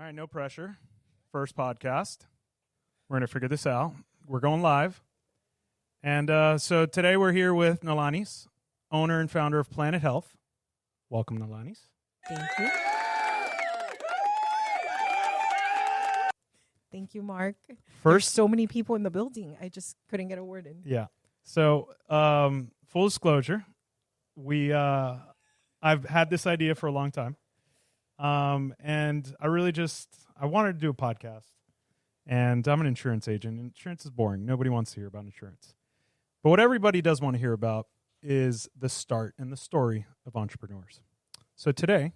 All right, no pressure. First podcast. We're going to figure this out. We're going live. And so today we're here with Nalanys, owner and founder of Planet Health. Welcome, Nalanys. Thank you. Thank you, Mark. There's so many people in the building. I just couldn't get a word in. Yeah. So, full disclosure, I've had this idea for a long time. And I wanted to do a podcast. And I'm an insurance agent. Insurance is boring. Nobody wants to hear about insurance. But what everybody does want to hear about is the start and the story of entrepreneurs. So today,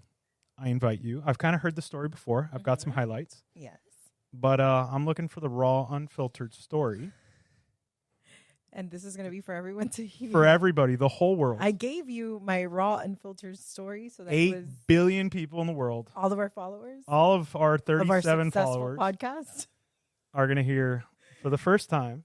I invite you. I've kind of heard the story before. I've got some highlights. Yes. But I'm looking for the raw, unfiltered story. And this is going to be for everyone to hear. For everybody, the whole world. I gave you my raw, unfiltered story. So that 8 was billion people in the world. all of our followers. All of our 37 of our successful followers podcast are going to hear for the first time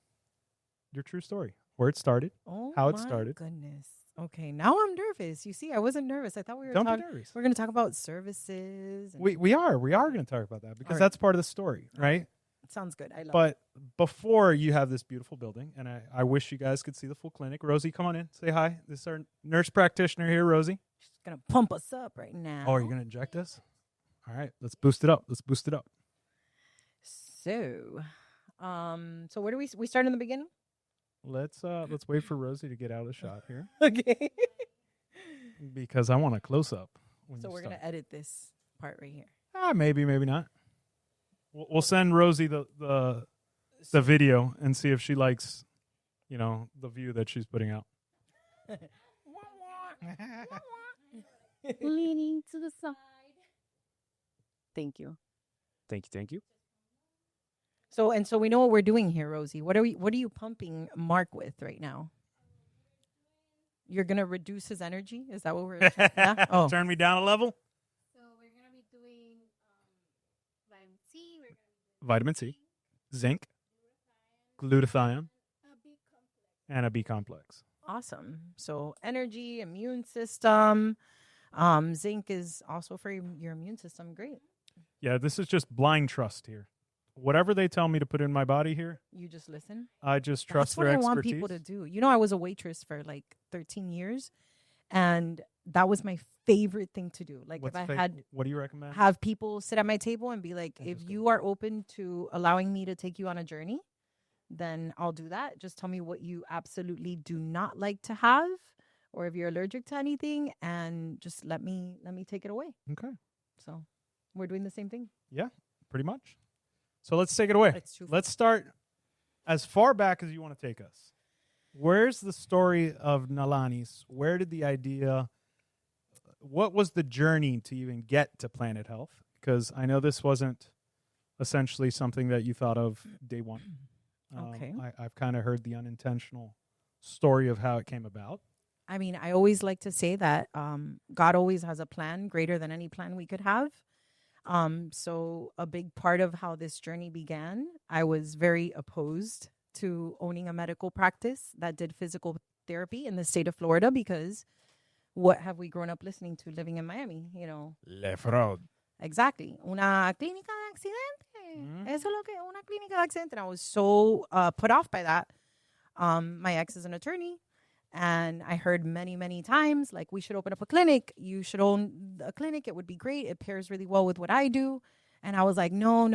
your true story. Where it started, how it started. Goodness. Okay, now I'm nervous. You see, I wasn't nervous. I thought we were Don't be nervous. We're going to talk about services. And We are going to talk about that because that's part of the story, right? Sounds good. I love it. But before you have this beautiful building, and I wish you guys could see the full clinic. Rosie, come on in. Say hi. This is our nurse practitioner here, Rosie. She's going to pump us up right now. Oh, are you going to inject us? All right, let's boost it up. So, so where do we start in the beginning? Let's wait for Rosie to get out of the shot here. Okay. Because I want a close up. So we're going to edit this part right here. Maybe not. We'll send Rosie the video and see if she likes, the view that she's putting out. Leaning to the side. Thank you. Thank you. So we know what we're doing here, Rosie. What are you pumping Mark with right now? You're gonna reduce his energy? Is that what we're? Yeah? Oh. Turn me down a level. So we're gonna be doing vitamin C. Vitamin C, zinc, glutathione, and a B complex. Awesome. So energy, immune system. Zinc is also for your immune system. Great. Yeah, this is just blind trust here. Whatever they tell me to put in my body here, you just listen. I just trust their expertise. That's what I want expertise. people to do. I was a waitress for like 13 years, and that was my favorite thing to do. Like, what do you recommend? Have people sit at my table and be like, if you are open to allowing me to take you on a journey, then I'll do that. Just tell me what you absolutely do not like to have, or if you're allergic to anything, and just let me take it away. Okay. So we're doing the same thing. Yeah, pretty much. So let's take it away. Let's start as far back as you want to take us. Where's the story of Nalanys? Where did the idea, what was the journey to even get to Planet Health? Because I know this wasn't essentially something that you thought of day one. Okay. I've kind of heard the unintentional story of how it came about. I mean, I always like to say that God always has a plan greater than any plan we could have. So a big part of how this journey began, I was very opposed to owning a medical practice that did physical therapy in the state of Florida, because what have we grown up listening to living in Miami, Le fraud. Exactly. Una clínica de accidente. Eso es lo que una clínica de accidente. And I was so put off by that. My ex is an attorney. And I heard many, many times, like, we should open up a clinic. You should own a clinic. It would be great. It pairs really well with what I do. And I was like, no.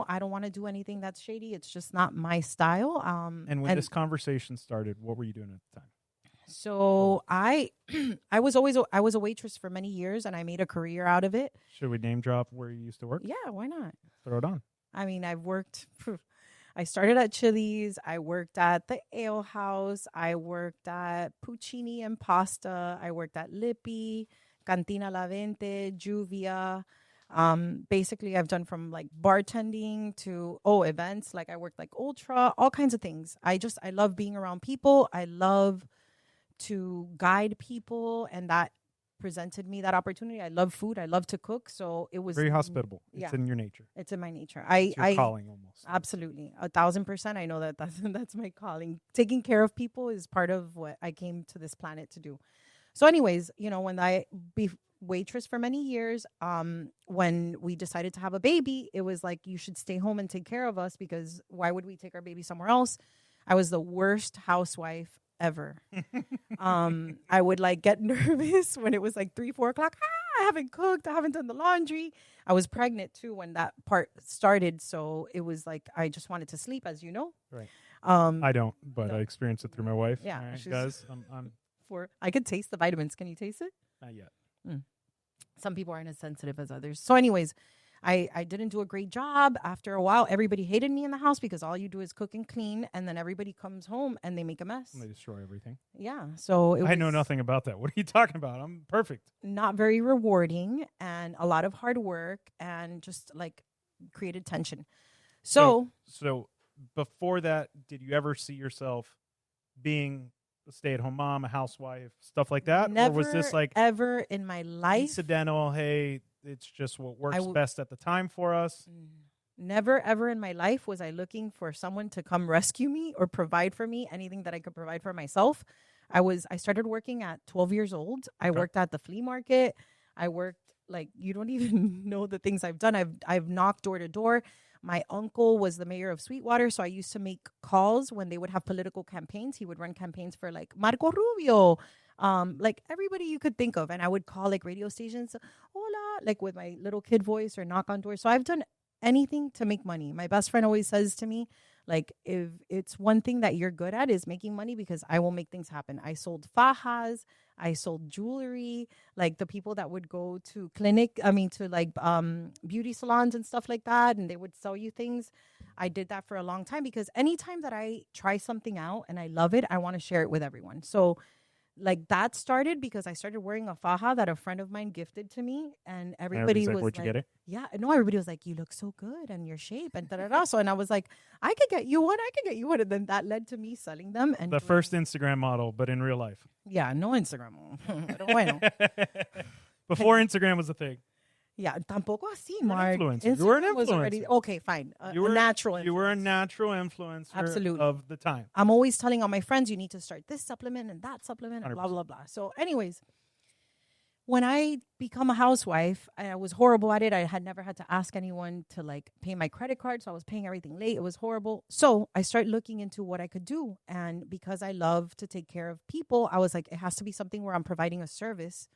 I don't want to do anything that's shady. It's just not my style. And when this conversation started, what were you doing at the time? So I was a waitress for many years, and I made a career out of it. Should we name drop where you used to work? Yeah, why not? Throw it on. I mean, I started at Chili's. I worked at the Ale House. I worked at Puccini and Pasta. I worked at Lippi, Cantina La Vente, Juvia. Basically, I've done from like bartending to events. Like, I worked like Ultra, all kinds of things. I love being around people. I love to guide people, and that presented me that opportunity. I love food. I love to cook. So it was very hospitable. Yeah. It's in your nature. It's in my nature. It's your calling almost. Absolutely. 1,000%. I know that's my calling. Taking care of people is part of what I came to this planet to do. So anyways, waitress for many years. When we decided to have a baby, it was like, you should stay home and take care of us, because why would we take our baby somewhere else? I was the worst housewife ever. I would like get nervous when it was like 3-4 o'clock. I haven't cooked. I haven't done the laundry. I was pregnant too when that part started. So it was like, I just wanted to sleep, as you know. Right. I don't, but no. I experienced it through my wife. Yeah, All right, she's- guys, I'm I could taste the vitamins. Can you taste it? not yet. Some people aren't as sensitive as others. So anyways, I didn't do a great job. After a while, everybody hated me in the house because all you do is cook and clean, and then everybody comes home and they make a mess. And they destroy everything. Yeah. So I know nothing about that. What are you talking about? I'm perfect. Not very rewarding, and a lot of hard work, and just like created tension. So before that, did you ever see yourself being a stay-at-home mom, a housewife, stuff like that? never Or was this like ever in my life, incidental, hey, it's just what works best at the time for us? never ever in my life was I looking for someone to come rescue me or provide for me anything that I could provide for myself. I started working at 12 years old. I worked at the flea market. I worked, like, you don't even know the things I've done. I've knocked door to door. My uncle was the mayor of Sweetwater, so I used to make calls when they would have political campaigns. He would run campaigns for like Marco Rubio, like everybody you could think of. And I would call like radio stations, hola, like with my little kid voice, or knock on doors. So I've done anything to make money. My best friend always says to me, like, if it's one thing that you're good at is making money, because I will make things happen. I sold fajas, I sold jewelry, like the people that would go to beauty salons and stuff like that, and they would sell you things. I did that for a long time, because anytime that I try something out and I love it, I want to share it with everyone. So like that started because I started wearing a faja that a friend of mine gifted to me, and everybody was where'd you get it? yeah, no, everybody was like, you look so good and your shape and da-da-da. So, and I was like, I could get you one. And then that led to me selling them. And The first Instagram model, but in real life. yeah, no Instagram. Pero bueno. Before Instagram was a thing. Yeah, tampoco así, an Mark. influencer. You were an Instagram was already- influencer. okay, fine. A natural influencer. You were a natural influencer Absolutely. of the time. I'm always telling all my friends, you need to start this supplement and that supplement and 100%. blah, blah, blah. So anyways, when I become a housewife, I was horrible at it. I had never had to ask anyone to like pay my credit card. So I was paying everything late. It was horrible. So I started looking into what I could do. And because I love to take care of people, I was like, it has to be something where I'm providing a service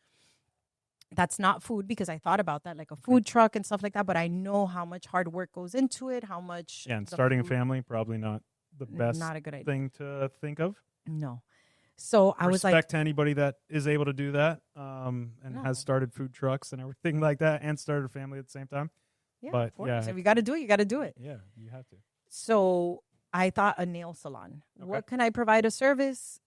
that's not food, because I thought about that, like a food truck and stuff like that. But I know how much hard work goes into it, how much. Yeah, and the starting a food- family, probably not the best Not a good idea. thing to think of. No. So I was like, Respect to anybody that is able to do that, and No. has started food trucks and everything like that, and started a family at the same time. yeah, but, of course. yeah. If you got to do it, you got to do it. Yeah, you have to. So I thought a nail salon. Okay. What can I provide a service,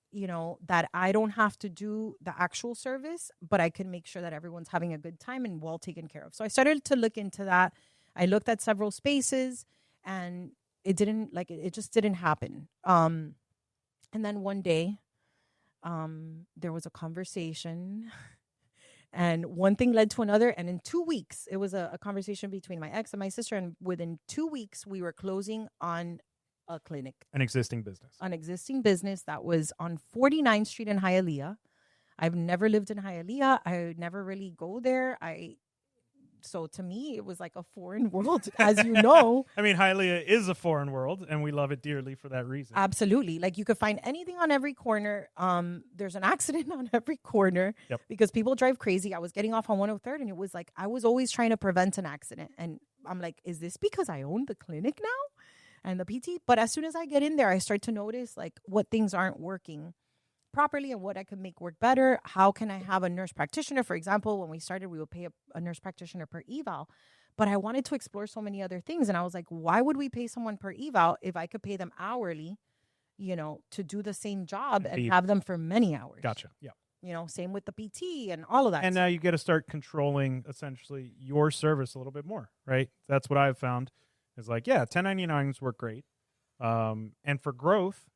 that I don't have to do the actual service, but I can make sure that everyone's having a good time and well taken care of. So I started to look into that. I looked at several spaces, and it just didn't happen. And then one day, there was a conversation and one thing led to another. And in 2 weeks, it was a conversation between my ex and my sister. And within 2 weeks, we were closing on a clinic, An existing business. an existing business that was on 49th Street in Hialeah. I've never lived in Hialeah. I never really go there. So to me, it was like a foreign world, as you know. I mean, Hialeah is a foreign world, and we love it dearly for that reason. Absolutely. Like you could find anything on every corner. There's an accident on every corner because people drive crazy. I was getting off on 103rd, and it was like I was always trying to prevent an accident. And I'm like, is this because I own the clinic now and the PT? But as soon as I get in there, I start to notice like what things aren't working properly and what I can make work better. How can I have a nurse practitioner? For example, when we started, we would pay a nurse practitioner per eval. But I wanted to explore so many other things. And I was like, why would we pay someone per eval if I could pay them hourly, to do the same job and have them for many hours? Gotcha. Yeah. Same with the PT and all of that. And now you got to start controlling essentially your service a little bit more, right? That's what I've found is like, 1099s work great. And for growth,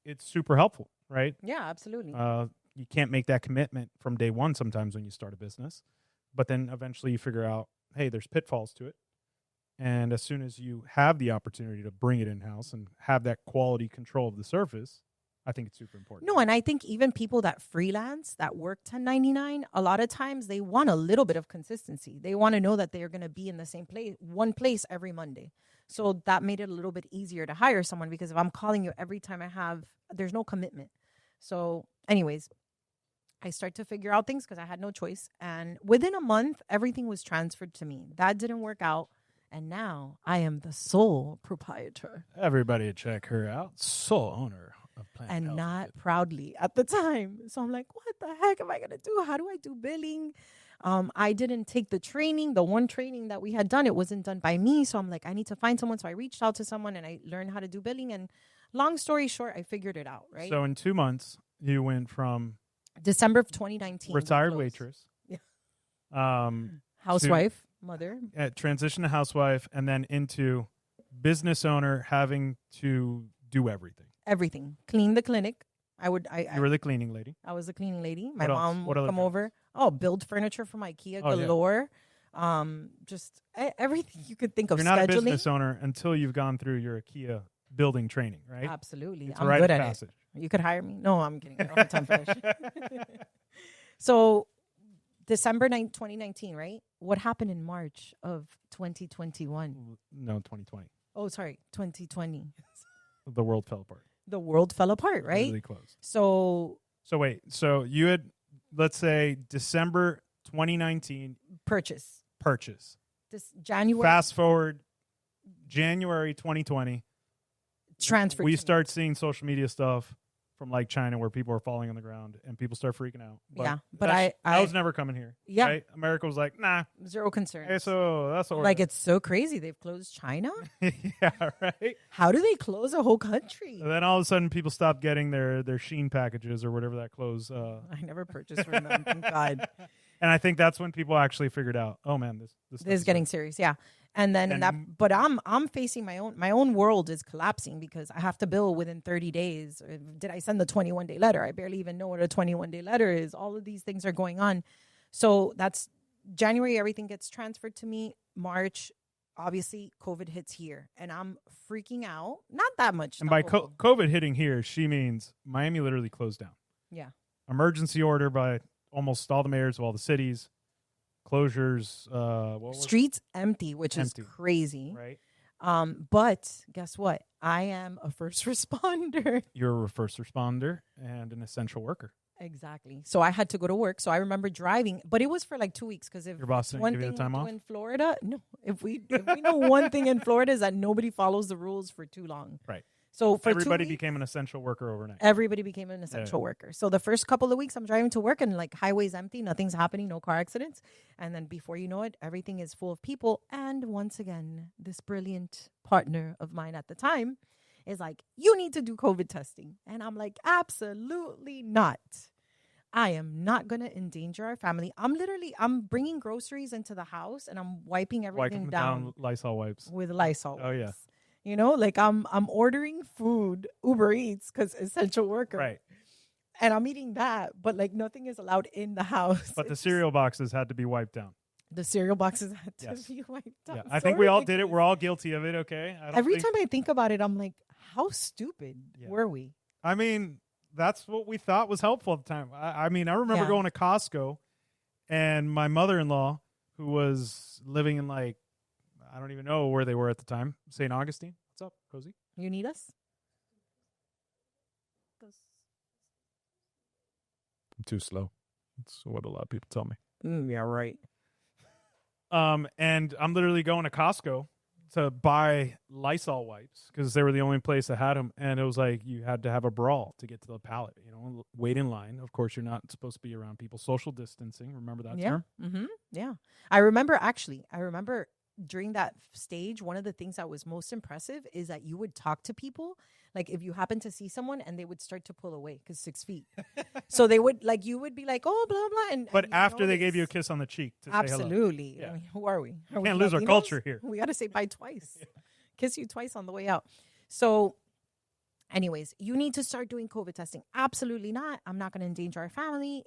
it's super helpful, right? Yeah, absolutely. You can't make that commitment from day one sometimes when you start a business, but then eventually you figure out, hey, there's pitfalls to it. And as soon as you have the opportunity to bring it in-house and have that quality control of the service, I think it's super important. No, and I think even people that freelance, that work 1099, a lot of times they want a little bit of consistency. They want to know that they're going to be in the same place, one place every Monday. So that made it a little bit easier to hire someone, because if I'm calling you every time there's no commitment. So anyways, I start to figure out things because I had no choice. And within a month, everything was transferred to me. That didn't work out. And now I am the sole proprietor. Everybody check her out. Sole owner of Planet And Health not Fit. proudly at the time. So I'm like, what the heck am I going to do? How do I do billing? I didn't take the training. The one training that we had done, it wasn't done by me. So I'm like, I need to find someone. So I reached out to someone and I learned how to do billing. And long story short, I figured it out, right? So in 2 months, you went from December of 2019. retired we closed. waitress, Yeah. Housewife, mother. transition to housewife, and then into business owner, having to do everything. Everything. Clean the clinic. You were the cleaning lady. I was a cleaning lady. My What else? mom What would other come jobs? over. Oh, build furniture from IKEA Oh, yeah. galore. Just everything you could think of. You're not a Scheduling. business owner until you've gone through your IKEA building training, right? Absolutely. It's a I'm rite good of at passage. it. You could hire me. No, I'm kidding. I don't have time for that shit. So December 2019, right? What happened in March of 2021? No, 2020. Oh, sorry, 2020. The world fell apart. The world fell apart, right? Really closed. So So wait. So you had, let's say, December 2019 purchase. purchase. This January Fast forward, January 2020. transfer. We start seeing social media stuff from like China where people are falling on the ground and people start freaking out. Yeah, but that I was never coming here. Yeah. Right? America was like, nah. zero concern. Hey, so that's what Like, it's so crazy. They've closed China. yeah, right. How do they close a whole country? And then all of a sudden, people stopped getting their Sheen packages or whatever that clothes. I never purchased from them. Thank God. And I think that's when people actually figured out, oh man, this stuff This is getting serious. Yeah. And then but I'm facing my own world is collapsing because I have to bill within 30 days. Did I send the 21-day letter? I barely even know what a 21-day letter is. All of these things are going on. So that's January, everything gets transferred to me. March, obviously COVID hits here and I'm freaking out. Not that much. And by COVID hitting here, she means Miami literally closed down. Yeah. Emergency order by almost all the mayors of all the cities. Closures. Streets empty, which Empty. is crazy. Right. But guess what? I am a first responder. You're a first responder and an essential worker. Exactly. So I had to go to work. So I remember driving, but it was for like 2 weeks because if Your boss didn't one give you thing the time we off? do in Florida, no. If we know one thing in Florida is that nobody follows the rules for too long. Right. So for Everybody 2 weeks, became an essential worker overnight. everybody became an essential worker. So the first couple of weeks I'm driving to work and like highways empty, nothing's happening, no car accidents. And then before you know it, everything is full of people. And once again, this brilliant partner of mine at the time is like, you need to do COVID testing. And I'm like, absolutely not. I am not going to endanger our family. I'm bringing groceries into the house and I'm wiping everything Wiping down Lysol wipes. with Lysol. Oh, yeah. wipes. You know, like I'm ordering food, Uber Eats, because essential worker. Right. And I'm eating that, but like nothing is allowed in the house. But the It's cereal boxes had to be wiped down. the cereal boxes had to Yes. be wiped out. Yeah. I So think we all did it. ridiculous. We're all guilty of it. Okay. Every time I think about it, I'm like, how stupid Yeah. were we? I mean, that's what we thought was helpful at the time. I mean, I remember Yeah. going to Costco and my mother-in-law, who was living in like, I don't even know where they were at the time, St. Augustine. What's up, Cozy? You need us? I'm too slow. That's what a lot of people tell me. Yeah, right. And I'm literally going to Costco to buy Lysol wipes because they were the only place that had them. And it was like you had to have a brawl to get to the pallet, wait in line. Of course, you're not supposed to be around people. Social distancing. Remember that term? Mm-hmm. Yeah. I remember during that stage, one of the things that was most impressive is that you would talk to people. Like if you happen to see someone and they would start to pull away because 6 feet. So they would you would be like, oh, blah, blah. But and after they gave you a kiss on the cheek to say hello. absolutely. Yeah. I mean, who are we? We can't lose our culture here. We got to say bye twice. Kiss you twice on the way out. So anyways, you need to start doing COVID testing. Absolutely not. I'm not going to endanger our family.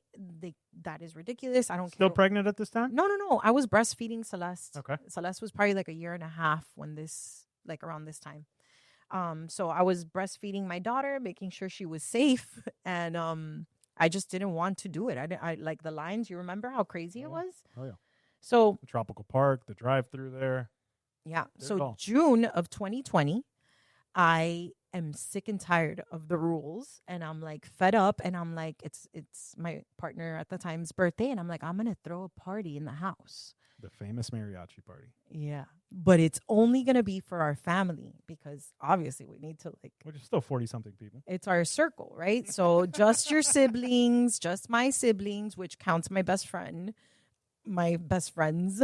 That is ridiculous. I don't Still care. pregnant at this time? No. I was breastfeeding Celeste. Okay. Celeste was probably like a year and a half when around this time. So I was breastfeeding my daughter, making sure she was safe, and I just didn't want to do it. I like the lines. You remember how crazy it was? Oh yeah. So The tropical park, the drive-through there. yeah. Did it So all. June of 2020, I am sick and tired of the rules, and I'm like fed up, and I'm like, it's my partner at the time's birthday, and I'm like, I'm gonna throw a party in the house. The famous mariachi party, Yeah, but it's only gonna be for our family because obviously we need to like. which is still 40-something people. It's our circle, right? So just your siblings, just my siblings, which counts my best friend, my best friends.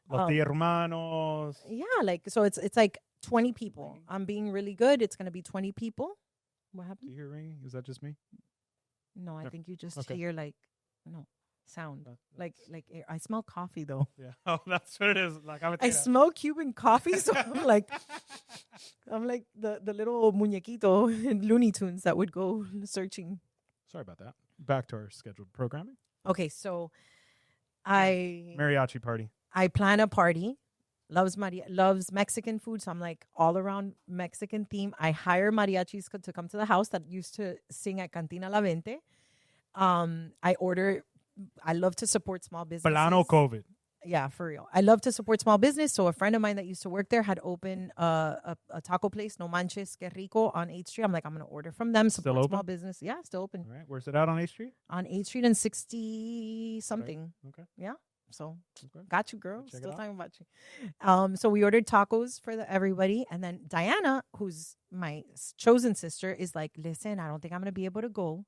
Los hermanos. Yeah, like so it's like 20 people. I'm being really good. It's gonna be 20 people. What Do happened? you hear ringing? Is that just me? No, I No. think you just Okay. hear like no sound. That- Like air. I smell coffee though. Yeah. Oh, that's what it is. Like I smell Cuban coffee, so I'm like the little muñequito in Looney Tunes that would go searching. Sorry about that. Back to our scheduled programming. Okay, so I Mariachi party. plan a party. Loves Mexican food, so I'm like all around Mexican theme. I hire mariachis to come to the house that used to sing at Cantina La Vente. I love to support small businesses. Plano COVID. Yeah, for real. I love to support small business. So a friend of mine that used to work there had opened a taco place, No Manches Que Rico, on 8th Street. I'm like, I'm going to order from them. Still Support open? small business. Yeah, still open. All right. Where's it out on 8th Street? On 8th Street and 60 something. Okay. Yeah. So Okay. got you, girl. Check it Still out. talking about you. So we ordered tacos for everybody. And then Diana, who's my chosen sister, is like, listen, I don't think I'm going to be able to go.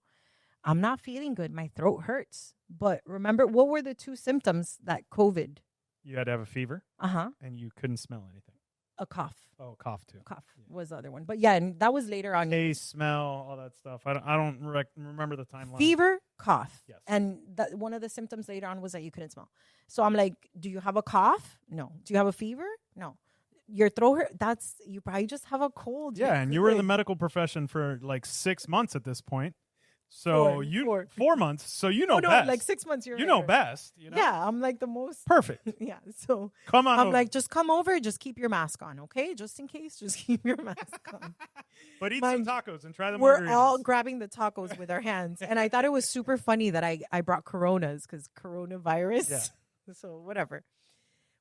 I'm not feeling good. My throat hurts. But remember, what were the two symptoms that COVID? You had to have a fever Uh-huh. and you couldn't smell anything. A cough. Oh, cough too. Cough Yeah. was the other one. But yeah, and that was later on. Taste, smell, all that stuff. I don't remember the timeline. Fever, cough. Yes. And one of the symptoms later on was that you couldn't smell. So I'm like, do you have a cough? No. Do you have a fever? No. Your throat hurt? You probably just have a cold. Yeah, and you were in the medical profession for like 6 months at this point. So Four. 4 months. So you know Oh, no, best. like 6 months. you know best. You know? Yeah, I'm like the most. Perfect. Yeah. So Come on. I'm over. like, just come over. Just keep your mask on, okay? Just in case, just keep your mask on. but eat Mind some tacos and try them. We're all grabbing the tacos with our hands. And I thought it was super funny that I brought Coronas because coronavirus. Yeah. So whatever.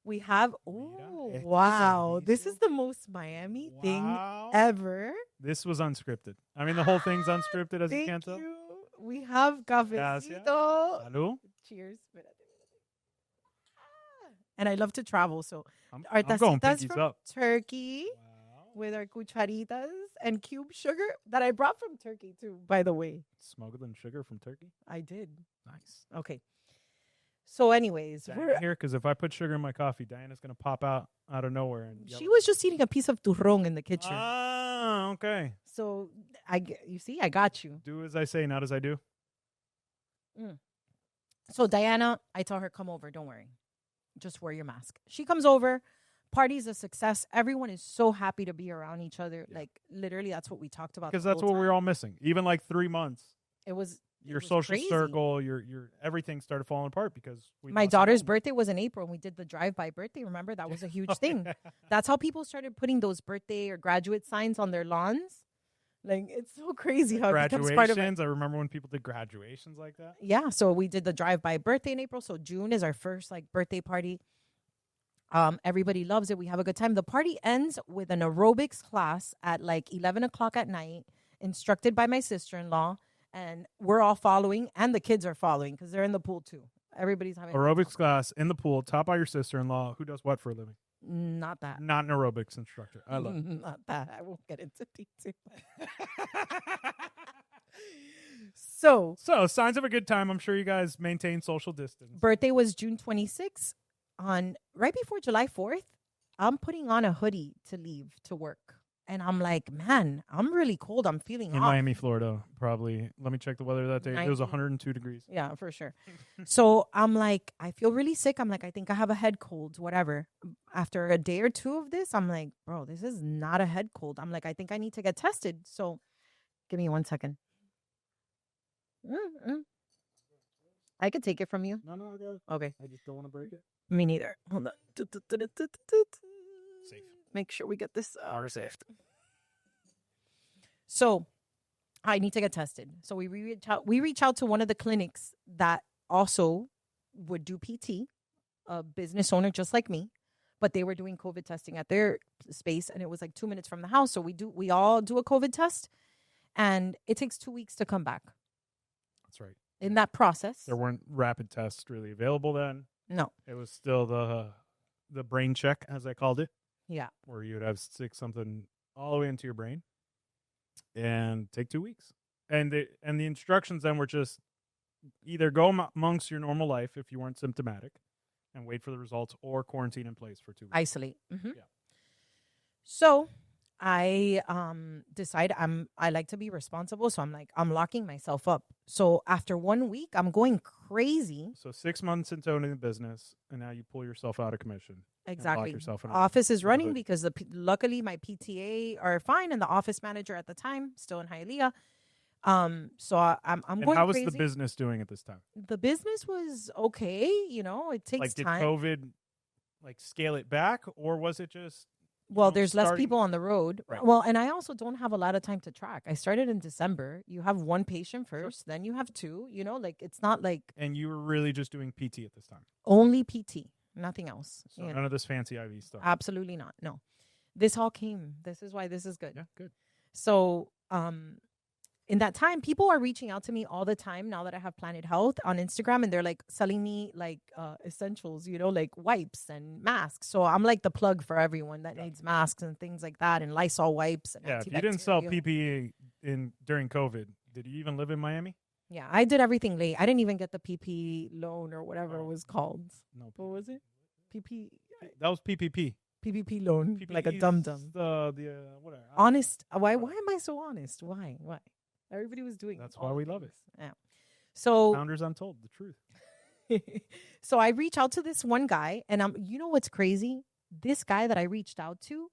We have, Mira, wow. esto This is the most Miami thing Wow. ever. This was unscripted. I mean, the whole thing's unscripted, as you Thank can't tell. you. We have cafecito. Salud. Cheers. And I love to travel. So I'm our going tacitas pinkies from up. Turkey Wow. with our cucharitas and cube sugar that I brought from Turkey too, by the way. Smuggling sugar from Turkey. I did. Nice. Okay. So anyways, Diana here, because if I put sugar in my coffee, Diana's gonna pop out of nowhere and yell she at was just eating a piece of turrón in the me. kitchen. Ah, okay. So you see, I got you. Do as I say, not as I do. So Diana, I tell her, come over. Don't worry. Just wear your mask. She comes over. Party's a success. Everyone is so happy to be around each other. Yeah. Like literally, that's what we talked about. Because the that's whole what we time. we're all missing. Even like 3 months, It was your was social crazy. circle, your everything started falling apart because My lost daughter's our birthday was in April, and we did the drive-by birthday. Remember, that was a huge moment. thing. That's how people started putting those birthday or graduate signs on their lawns. Like, it's so crazy how it becomes part of it. Graduations. I remember when people did graduations like that. Yeah, so we did the drive-by birthday in April. So June is our first like birthday party. Everybody loves it. We have a good time. The party ends with an aerobics class at like 11 o'clock at night, instructed by my sister-in-law. And we're all following, and the kids are following because they're in the pool too. Everybody's having Aerobics class in the pool, taught by your sister-in-law, who does what for a living? Not that. Not an aerobics instructor. I love it. Not that. I won't get into detail. So, So, signs of a good time. I'm sure you guys maintain social distance. birthday was June 26th. Right before July 4th, I'm putting on a hoodie to leave to work. And I'm like, man, I'm really cold. I'm feeling In hot. Miami, Florida, probably. Let me check the weather that day. It was 90. 102 degrees. Yeah, for sure. So I'm like, I feel really sick. I'm like, I think I have a head cold, whatever. After a day or two of this, I'm like, bro, this is not a head cold. I'm like, I think I need to get tested. So give me 1 second. I could take it from you. No, I got it. Okay. I just don't want to break it. Me neither. Hold on. Safe. Make sure we get this saved. So I need to get tested. So we reach out to one of the clinics that also would do PT, a business owner just like me, but they were doing COVID testing at their space, and it was like 2 minutes from the house. So we all do a COVID test, and it takes 2 weeks to come back. That's right. In that process, There weren't rapid tests really available then. no, It was still the brain check, as I called it, yeah, where you would have stick something all the way into your brain and take 2 weeks. And the instructions then were just either go amongst your normal life if you weren't symptomatic and wait for the results, or quarantine in place for 2 weeks. isolate. Mm-hmm. Yeah. So I decide I like to be responsible, so I'm like, I'm locking myself up. So after 1 week, I'm going crazy. So 6 months into owning the business, and now you pull yourself out of commission. and lock Exactly. yourself in a- Office is in a running hood. because luckily my PTA are fine, and the office manager at the time still in Hialeah. So I'm And going how was crazy. the business doing at this time? The business was okay. You know, it takes Like, did time. COVID scale it back, or was it just Well, know, there's less starting- people on the road. Right. Well, and I also don't have a lot of time to track. I started in December. You have one patient first, then you have two. You know, like it's not like and you were really just doing PT at this time? only PT, nothing else. So you know. none of this fancy IV stuff. Absolutely not. No. This all came. This is why this is good. Yeah, good. So, in that time, people are reaching out to me all the time now that I have Planet Health on Instagram, and they're like selling me essentials, you know, like wipes and masks. So I'm like the plug for everyone that needs masks and things like that, and Lysol wipes. And Yeah, if you didn't sell antibacterial. PPE during COVID, did you even live in Miami? Yeah, I did everything late. I didn't even get the PP loan or whatever Oh. it was called. No. What was it? PP That was PPP. PPP loan, like a PPE dum is dum. The whatever. Honest. Why am I so honest? Why? Everybody was doing. That's all why the we love it. things. Yeah. So Founders Untold, the truth. so I reach out to this one guy, and you know what's crazy? This guy that I reached out to,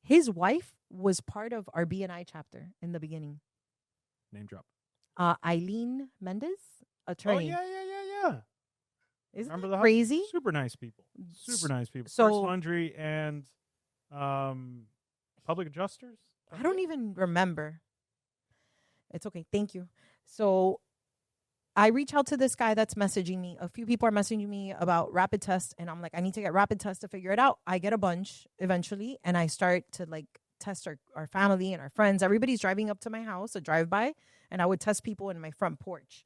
his wife was part of our BNI chapter in the beginning. Name drop. Eileen Mendez, Oh attorney. yeah. Isn't Remember that the crazy? Super nice people. Super nice people. So- First Laundry and public adjusters. I don't even remember. It's okay. Thank you. So I reach out to this guy that's messaging me. A few people are messaging me about rapid tests, and I'm like, I need to get rapid tests to figure it out. I get a bunch eventually, and I start to test our family and our friends. Everybody's driving up to my house, a drive-by, and I would test people in my front porch.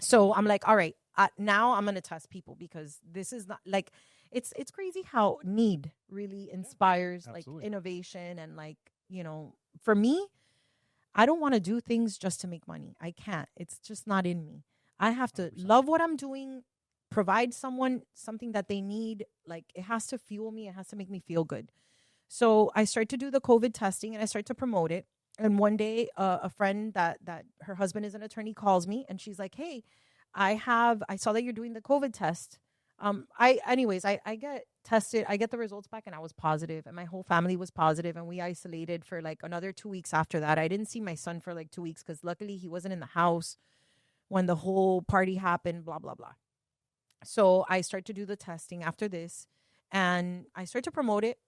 So I'm like, all right, now I'm going to test people, because this is not it's crazy how need really inspires absolutely. innovation, and for me, I don't want to do things just to make money. I can't. It's just not in me. I have to 100%. love what I'm doing, provide someone something that they need. It has to fuel me. It has to make me feel good. So I start to do the COVID testing, and I start to promote it. And one day, a friend that her husband is an attorney calls me, and she's like, "Hey, I saw that you're doing the COVID test. I get tested. I get the results back, and I was positive, and my whole family was positive, and we isolated for another 2 weeks after that. I didn't see my son for 2 weeks, because luckily he wasn't in the house when the whole party happened, blah, blah, blah. So I start to do the testing after this, and I start to promote it,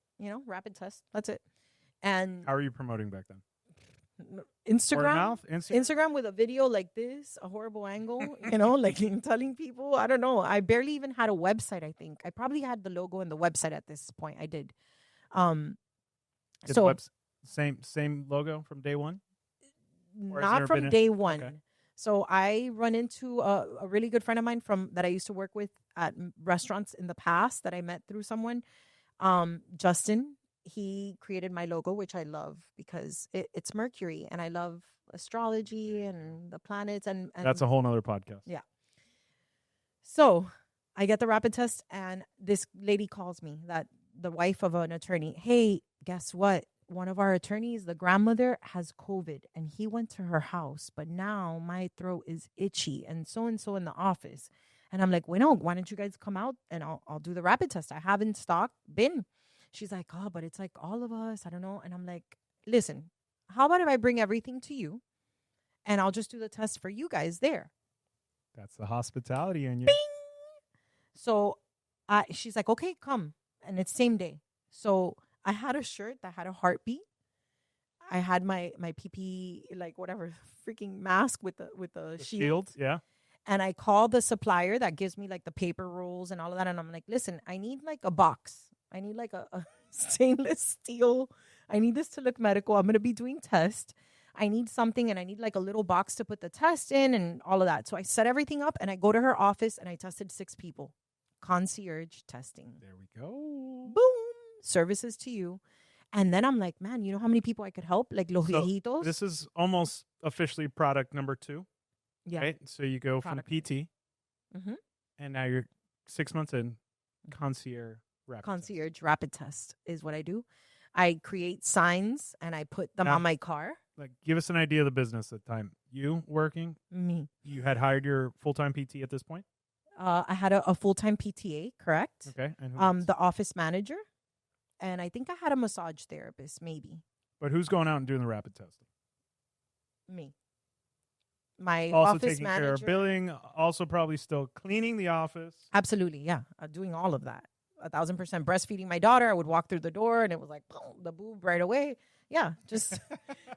rapid test. That's it. And How are you promoting back then? Word of Instagram. mouth? Instagram with a video like this, a horrible angle, telling people. I don't know. I barely even had a website, I think. I probably had the logo and the website at this point. I did. Is So same logo from day one? Or has not there from been day one. okay. So I run into a really good friend of mine that I used to work with at restaurants in the past that I met through someone. Justin. He created my logo, which I love because it's Mercury, and I love astrology and the planets. And That's a whole nother podcast. Yeah. So I get the rapid test, and this lady calls me, that the wife of an attorney. Hey, guess what? One of our attorneys, the grandmother, has COVID, and he went to her house, but now my throat is itchy, and so in the office. And I'm like, why don't you guys come out and I'll do the rapid test. I have in stock. She's like, oh, but it's all of us. I don't know. And I'm like, listen, how about if I bring everything to you, and I'll just do the test for you guys there? That's the hospitality in you. Bing! So she's like, okay, come. And it's same day. So I had a shirt that had a heartbeat. I had my PP, like whatever, freaking mask with the The shield. yeah. And I called the supplier that gives me like the paper rolls and all of that. And I'm like, listen, I need like a box. I need like a stainless steel. I need this to look medical. I'm going to be doing tests. I need something, and I need like a little box to put the test in and all of that. So I set everything up, and I go to her office, and I tested 6 people. Concierge testing. There we go. Boom. Services to you. And then I'm like, man, you know how many people I could help? Like los So viejitos. this is almost officially product number 2. Yeah. Right? So you go Product. from PT, Mhm. and now you're 6 months in, concierge rapid test. Concierge rapid test is what I do. I create signs, and I put them Now- on my car. Like, give us an idea of the business at the time. You working? Me. You had hired your full-time PT at this point? I had a full-time PTA, correct? Okay. And who else? The office manager, and I think I had a massage therapist, maybe. But who's going out and doing the rapid testing? Me. My Also office taking manager. care of billing, also probably still cleaning the office. Absolutely, yeah. Doing all of that. 1,000% breastfeeding my daughter. I would walk through the door and it was like, boom, the boob right away. Yeah, just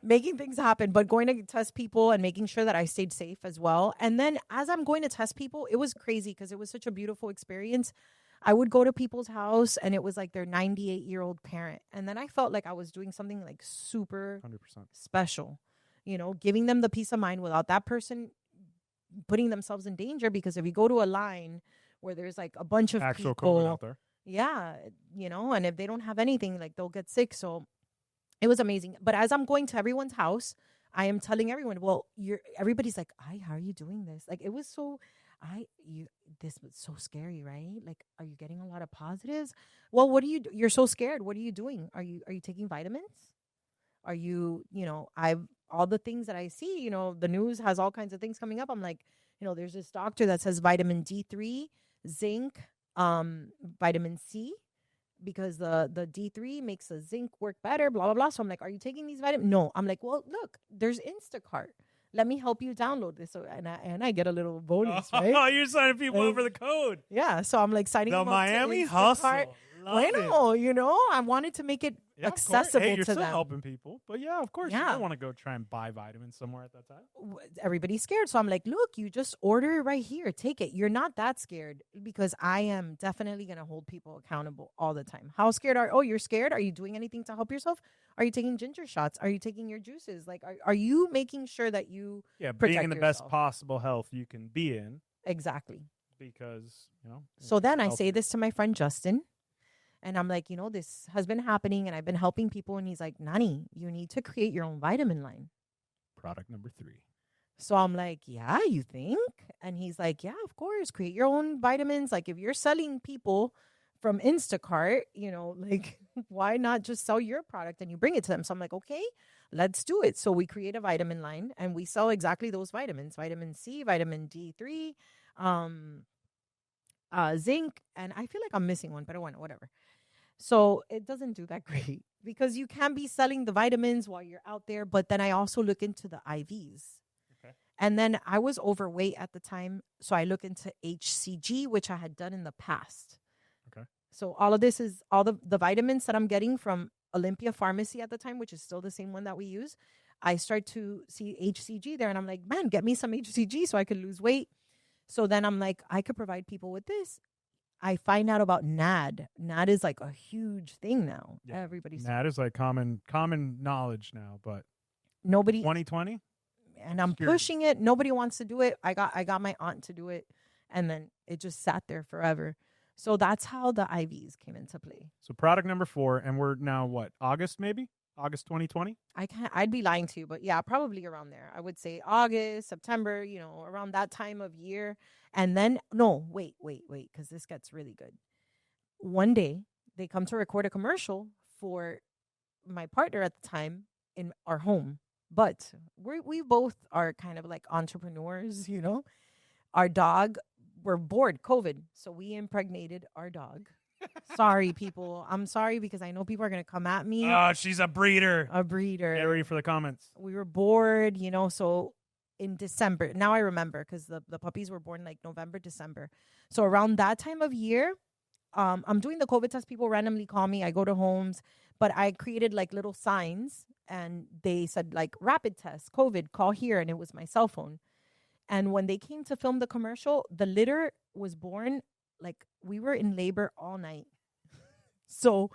making things happen, but going to test people and making sure that I stayed safe as well. And then as I'm going to test people, it was crazy because it was such a beautiful experience. I would go to people's house and it was like their 98-year-old parent. And then I felt like I was doing something like super 100%. special, giving them the peace of mind without that person putting themselves in danger. Because if you go to a line where there's like a bunch of Actual people, COVID out there. yeah, and if they don't have anything, like they'll get sick. So it was amazing. But as I'm going to everyone's house, I am telling everyone, well, everybody's like, how are you doing this? Like, it was so, this was so scary, right? Like, are you getting a lot of positives? Well, what do you do? You're so scared. What are you doing? Are you taking vitamins? Are you, all the things that I see, the news has all kinds of things coming up. I'm like, there's this doctor that says vitamin D3, zinc, vitamin C, because the D3 makes the zinc work better, blah, blah, blah. So I'm like, are you taking these vitamins? No. I'm like, well, look, there's Instacart. Let me help you download this. So, and I get a little bonus, right? Oh, you're signing people up for the code. Yeah. So I'm like signing The them up Miami to hustle. Instacart. Love Bueno, it. I wanted to make it Yeah, of course. accessible Hey, you're to still them. helping people. But yeah, of course. You Yeah. don't want to go try and buy vitamins somewhere at that time. Everybody's scared. So I'm like, look, you just order it right here. Take it. You're not that scared, because I am definitely going to hold people accountable all the time. How scared you're scared? Are you doing anything to help yourself? Are you taking ginger shots? Are you taking your juices? Like, are you making sure that you Yeah, being protect in the best yourself? possible health you can be in, Exactly. because, So then I healthy. say this to my friend Justin, and I'm like, this has been happening and I've been helping people. And he's like, Nani, you need to create your own vitamin line. Product number 3. So I'm like, yeah, you think? And he's like, yeah, of course. Create your own vitamins. Like, if you're selling people from Instacart, like, why not just sell your product and you bring it to them? So I'm like, okay, let's do it. So we create a vitamin line and we sell exactly those vitamins: vitamin C, vitamin D3, zinc. And I feel like I'm missing one, but I want whatever. So it doesn't do that great, because you can be selling the vitamins while you're out there. But then I also look into the IVs. Okay. And then I was overweight at the time. So I look into HCG, which I had done in the past. Okay. So all of this is all the vitamins that I'm getting from Olympia Pharmacy at the time, which is still the same one that we use. I start to see HCG there and I'm like, man, get me some HCG so I could lose weight. So then I'm like, I could provide people with this. I find out about NAD. NAD is like a huge thing now. Yeah. Everybody's That is like common knowledge now, but nobody 2020? and I'm Obscurity. pushing it. Nobody wants to do it. I got my aunt to do it, and then it just sat there forever. So that's how the IVs came into play. So product number 4, and we're now what, August maybe? August 2020? I'd be lying to you, but yeah, probably around there. I would say August, September, around that time of year. And then, no, wait, because this gets really good. One day, they come to record a commercial for my partner at the time in our home. But we both are kind of like entrepreneurs, Our dog, we're bored, COVID. So we impregnated our dog. Sorry, people. I'm sorry, because I know people are going to come at me. Oh, she's a breeder. A breeder. Get ready for the comments. We were bored, so in December, now I remember, because the puppies were born like November, December. So around that time of year, I'm doing the COVID test. People randomly call me. I go to homes, but I created like little signs and they said like rapid test, COVID, call here, and it was my cell phone. And when they came to film the commercial, the litter was born like we were in labor all night. So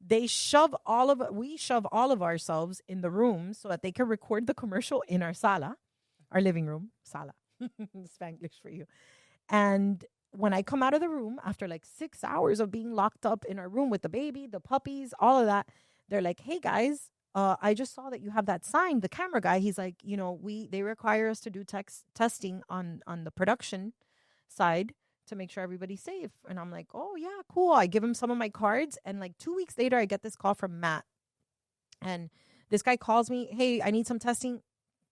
we shove all of ourselves in the room so that they can record the commercial in our sala, our living room, sala, Spanglish for you. And when I come out of the room after like 6 hours of being locked up in our room with the baby, the puppies, all of that, they're like, hey guys, I just saw that you have that sign. The camera guy, he's like, they require us to do testing on the production side to make sure everybody's safe. And I'm like, oh yeah, cool. I give him some of my cards, and like 2 weeks later, I get this call from Matt, and this guy calls me, hey, I need some testing.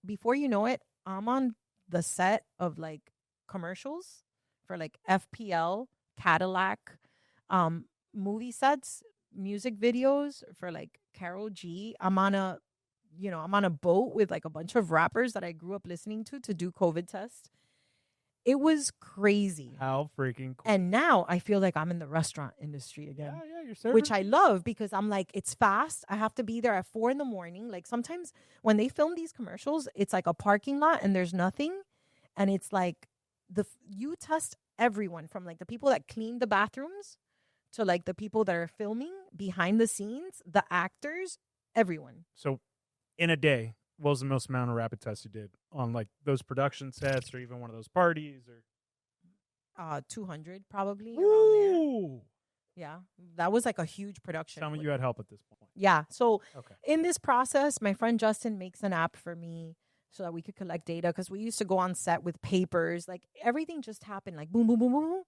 Before you know it, I'm on the set of like commercials for like FPL, Cadillac, movie sets, music videos for like Karol G. I'm on a boat with like a bunch of rappers that I grew up listening to do COVID tests. It was crazy. How freaking cool. And now I feel like I'm in the restaurant industry again. Yeah, you're serving. Which I love because I'm like, it's fast. I have to be there at 4 a.m. Like sometimes when they film these commercials, it's like a parking lot and there's nothing. And it's like you test everyone from like the people that clean the bathrooms to like the people that are filming behind the scenes, the actors, everyone. So in a day, what was the most amount of rapid tests you did on like those production sets or even one of those parties? Or 200 probably. Ooh. Around there. Yeah, that was like a huge production. Tell me you had help at this point. Yeah. So okay. In this process, my friend Justin makes an app for me so that we could collect data, because we used to go on set with papers. Like everything just happened like boom, boom, boom, boom.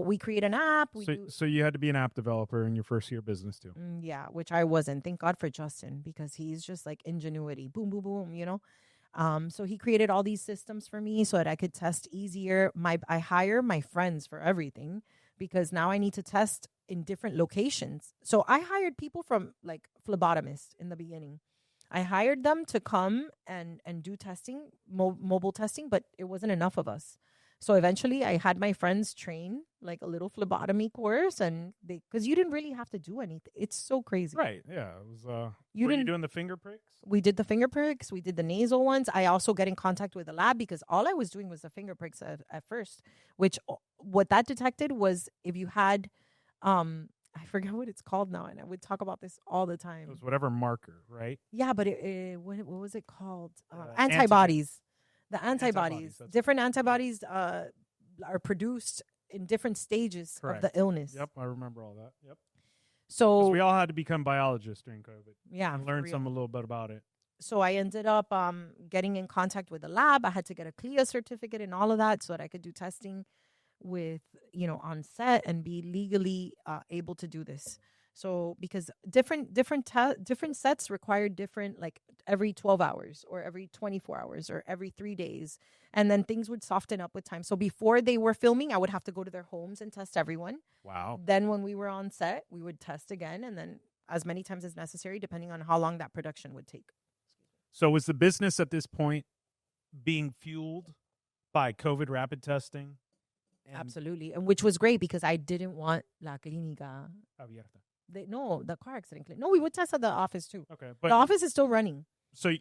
We create an app. So you had to be an app developer in your first year of business too. Yeah, which I wasn't. Thank God for Justin, because he's just like ingenuity. Boom, boom, boom, So he created all these systems for me so that I could test easier. I hire my friends for everything because now I need to test in different locations. So I hired people from like phlebotomists in the beginning. I hired them to come and do testing, mobile testing, but it wasn't enough of us. So eventually I had my friends train like a little phlebotomy course, and because you didn't really have to do anything. It's so crazy. Right. Yeah. It was, were you doing the finger pricks? We did the finger pricks. We did the nasal ones. I also get in contact with the lab because all I was doing was the finger pricks at first, which what that detected was if you had, I forget what it's called now, and I would talk about this all the time. It was whatever marker, right? Yeah, but what was it called? Antibodies. The antibodies. Different antibodies are produced in different stages Correct. of the illness. Yep, I remember all that. Yep. So we all had to become biologists during COVID. Yeah, and learn a little bit about it. So I ended up getting in contact with the lab. I had to get a CLIA certificate and all of that so that I could do testing with, on set and be legally able to do this. So because different sets require different, like every 12 hours or every 24 hours or every 3 days. And then things would soften up with time. So before they were filming, I would have to go to their homes and test everyone. Wow. Then when we were on set, we would test again, and then as many times as necessary, depending on how long that production would take. So was the business at this point being fueled by COVID rapid testing? Absolutely. And which was great because I didn't want La Clínica abierta. The car accident clinic. No, we would test at the office too. Okay, but the office is still running. So you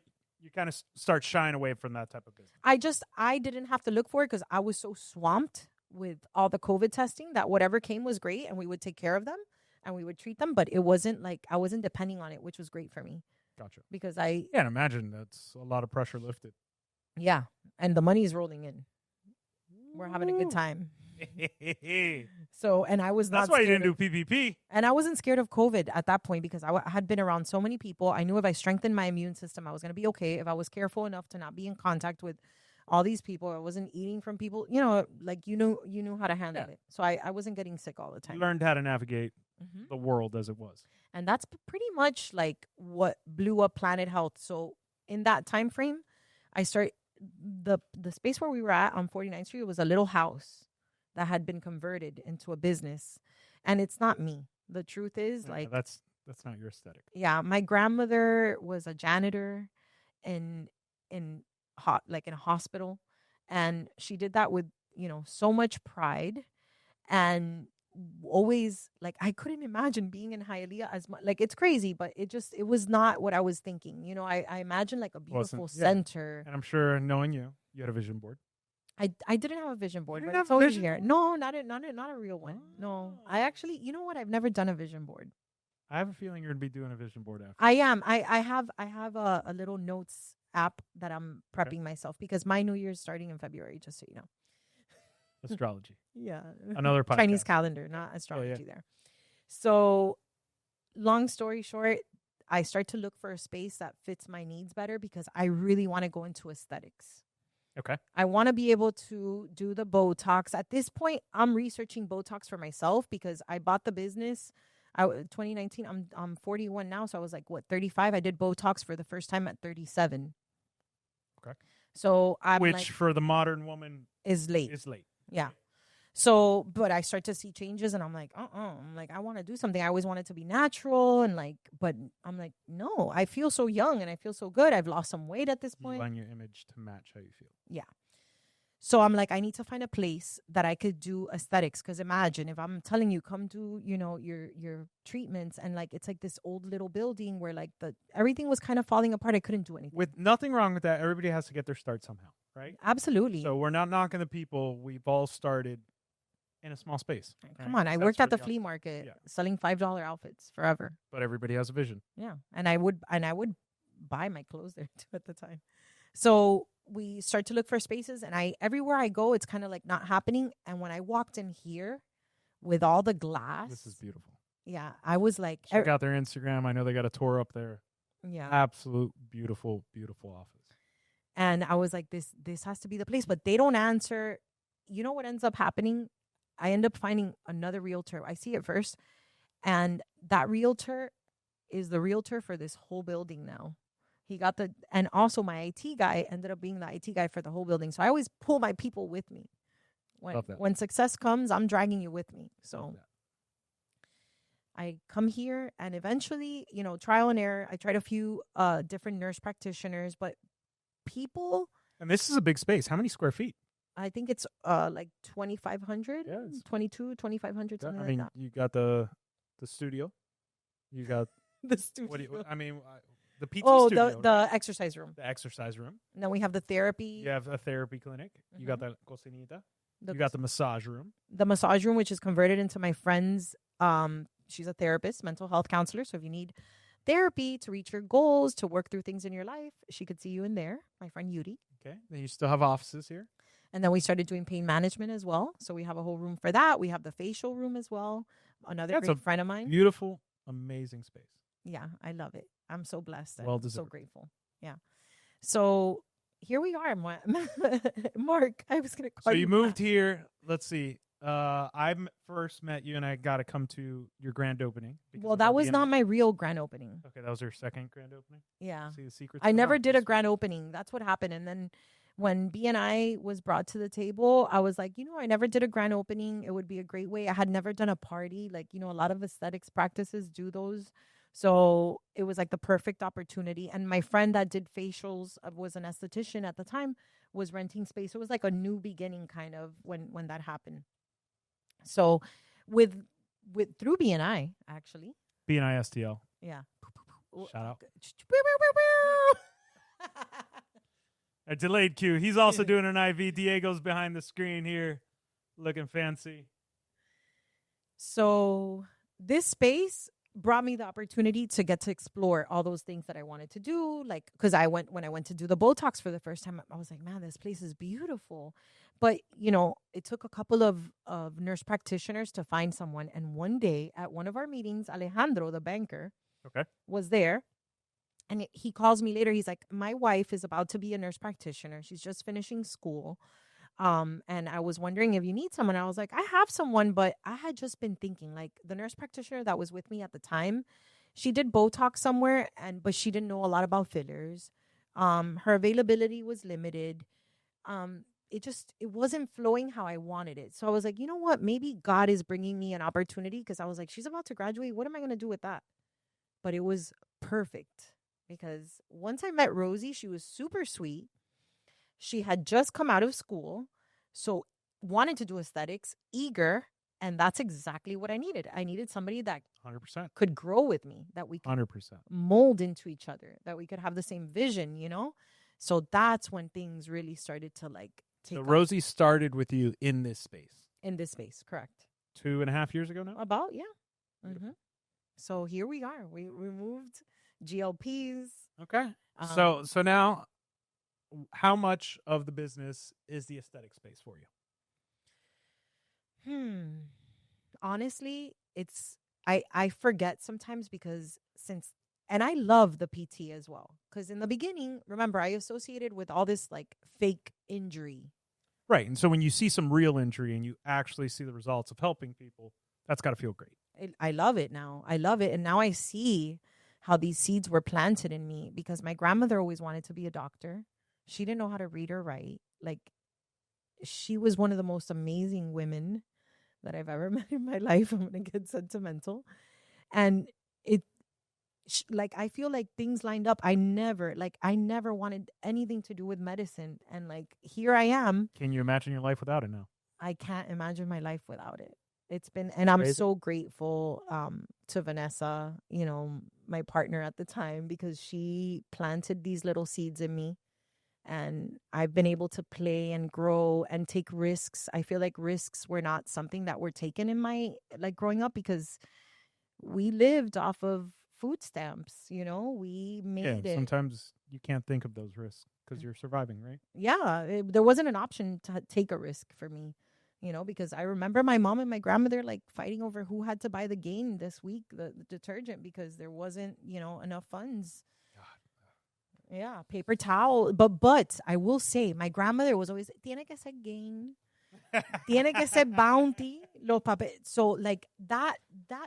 kind of start shying away from that type of business. I didn't have to look for it because I was so swamped with all the COVID testing that whatever came was great, and we would take care of them and we would treat them. But it wasn't like I wasn't depending on it, which was great for me. Gotcha. Because I can't imagine that's a lot of pressure lifted. Yeah, and the money is rolling in. We're having a good time. So, and I was That's why you didn't do PPP. And I wasn't scared of COVID at that point because I had been around so many people. I knew if I strengthened my immune system, I was going to be okay. If I was careful enough to not be in contact with all these people, I wasn't eating from people, like you knew how to handle it. So I wasn't getting sick all the time. You learned how to navigate the world as it was. And that's pretty much like what blew up Planet Health. So in that time frame, I started the space where we were at on 49th Street was a little house that had been converted into a business. And it's not me. The truth is, that's not your aesthetic. Yeah, my grandmother was a janitor in a hospital, and she did that with, so much pride. And always like, I couldn't imagine being in Hialeah as much. Like, it's crazy, but it was not what I was thinking. You know, I imagine like a beautiful center. And I'm sure, knowing you had a vision board. I didn't have a vision board, You but didn't it's have a always vision here. board? No, not a real one. No, I actually, you know what? I've never done a vision board. I have a feeling you're going to be doing a vision board after. I am. I have a little notes app that I'm prepping myself, because my New Year's starting in February, just so you know. Astrology. Yeah. Another podcast. Chinese calendar, not astrology there. So, long story short, I start to look for a space that fits my needs better, because I really want to go into aesthetics. Okay. I want to be able to do the Botox. At this point, I'm researching Botox for myself, because I bought the business. 2019. I'm 41 now, so I was like, what, 35? I did Botox for the first time at 37. Okay. So I'm Which like, for the modern woman is late. Is late. Yeah. So, but I start to see changes, and I'm like, I'm like, I want to do something. I always wanted to be natural, and like, but I'm like, no, I feel so young and I feel so good. I've lost some weight at this point. You want your image to match how you feel. Yeah. So I'm like, I need to find a place that I could do aesthetics. Because imagine if I'm telling you, come do, you know, your treatments, and like, it's like this old little building where like everything was kind of falling apart. I couldn't do anything. With nothing wrong with that. Everybody has to get their start somehow, right? Absolutely. So we're not knocking the people. We've all started in a small space. Come on. I worked at the flea market selling $5 outfits forever. But everybody has a vision. Yeah. And I would buy my clothes there too at the time. So we start to look for spaces, and everywhere I go, it's kind of like not happening. And when I walked in here with all the glass, this is beautiful. Yeah, I was like, check out their Instagram. I know they got a tour up there. Yeah, absolute beautiful, beautiful office. And I was like, this has to be the place, but they don't answer. You know what ends up happening? I end up finding another realtor. I see it first, and that realtor is the realtor for this whole building now. He got and also my IT guy ended up being the IT guy for the whole building. So I always pull my people with me. When success comes, I'm dragging you with me. So I come here, and eventually, you know, trial and error. I tried a few different nurse practitioners, but people. And this is a big space. How many square feet? I think it's like 2,500, 2,500, something like that. You got the studio. You got the studio. What do you, I mean, the PT the studio. right? exercise room. The exercise room. And then we have the therapy. You have a therapy clinic. Mm-hmm. You got the cocinita. You got the massage room. The massage room, which is converted into my friend's. She's a therapist, mental health counselor. So if you need therapy to reach your goals, to work through things in your life, she could see you in there. My friend Yuri. Okay. Then you still have offices here. And then we started doing pain management as well. So we have a whole room for that. We have the facial room as well. Another great friend of mine. Beautiful, amazing space. Yeah, I love it. I'm so blessed. Well deserved. So grateful. Yeah. So here we are, Mark. I was going to call you. So you moved here. Let's see. I first met you, and I got to come to your grand opening. Well, that was not my real grand opening. Okay, that was your second grand opening? Yeah. See the secret? I never did a grand opening. That's what happened. And then when BNI was brought to the table, I was like, I never did a grand opening. It would be a great way. I had never done a party. Like, a lot of aesthetics practices do those. So it was like the perfect opportunity. And my friend that did facials, was an esthetician at the time, was renting space. It was like a new beginning kind of when that happened. So through BNI, actually. BNI STL. Yeah. Shout out. A delayed cue. He's also doing an IV. Diego's behind the screen here, looking fancy. So this space brought me the opportunity to get to explore all those things that I wanted to do. Like, because when I went to do the Botox for the first time, I was like, man, this place is beautiful. But, it took a couple of nurse practitioners to find someone. And one day at one of our meetings, Alejandro, the banker, was there. And he calls me later. He's like, my wife is about to be a nurse practitioner. She's just finishing school. And I was wondering if you need someone. I was like, I have someone, but I had just been thinking, like, the nurse practitioner that was with me at the time, she did Botox somewhere, but she didn't know a lot about fillers. Her availability was limited. It wasn't flowing how I wanted it. So I was like, you know what? Maybe God is bringing me an opportunity, because I was like, she's about to graduate. What am I going to do with that? But it was perfect, because once I met Rosie, she was super sweet. She had just come out of school, so wanted to do aesthetics, eager, And that's exactly what I needed. I needed somebody that 100%. could grow with me, that we could 100%. mold into each other, that we could have the same vision, So that's when things really started to like take So off Rosie started with you in this space in this space, correct? 2.5 years ago now? About, yeah. Beautiful. So here we are. We removed GLPs. Okay. So now, how much of the business is the aesthetic space for you? Honestly, it's I forget sometimes because and I love the PT as well. Because in the beginning, remember, I associated with all this like fake injury. Right. And so when you see some real injury and you actually see the results of helping people, that's got to feel great. I love it now. I love it. And now I see how these seeds were planted in me because my grandmother always wanted to be a doctor. She didn't know how to read or write. Like, she was one of the most amazing women that I've ever met in my life. I'm going to get sentimental. And I feel like things lined up. I never wanted anything to do with medicine. And like, here I am. Can you imagine your life without it now? I can't imagine my life without it. It's been, and I'm Crazy. so grateful to Vanessa, my partner at the time, because she planted these little seeds in me. And I've been able to play and grow and take risks. I feel like risks were not something that were taken in my, like, growing up, because we lived off of food stamps, we made it. Sometimes you can't think of those risks because you're surviving, right? Yeah, there wasn't an option to take a risk for me, because I remember my mom and my grandmother like fighting over who had to buy the Gain this week, the detergent, because there wasn't, enough funds. Yeah, paper towel. But I will say, my grandmother was always, tiene que ser Gain. Tiene que ser Bounty. Los papel. So like that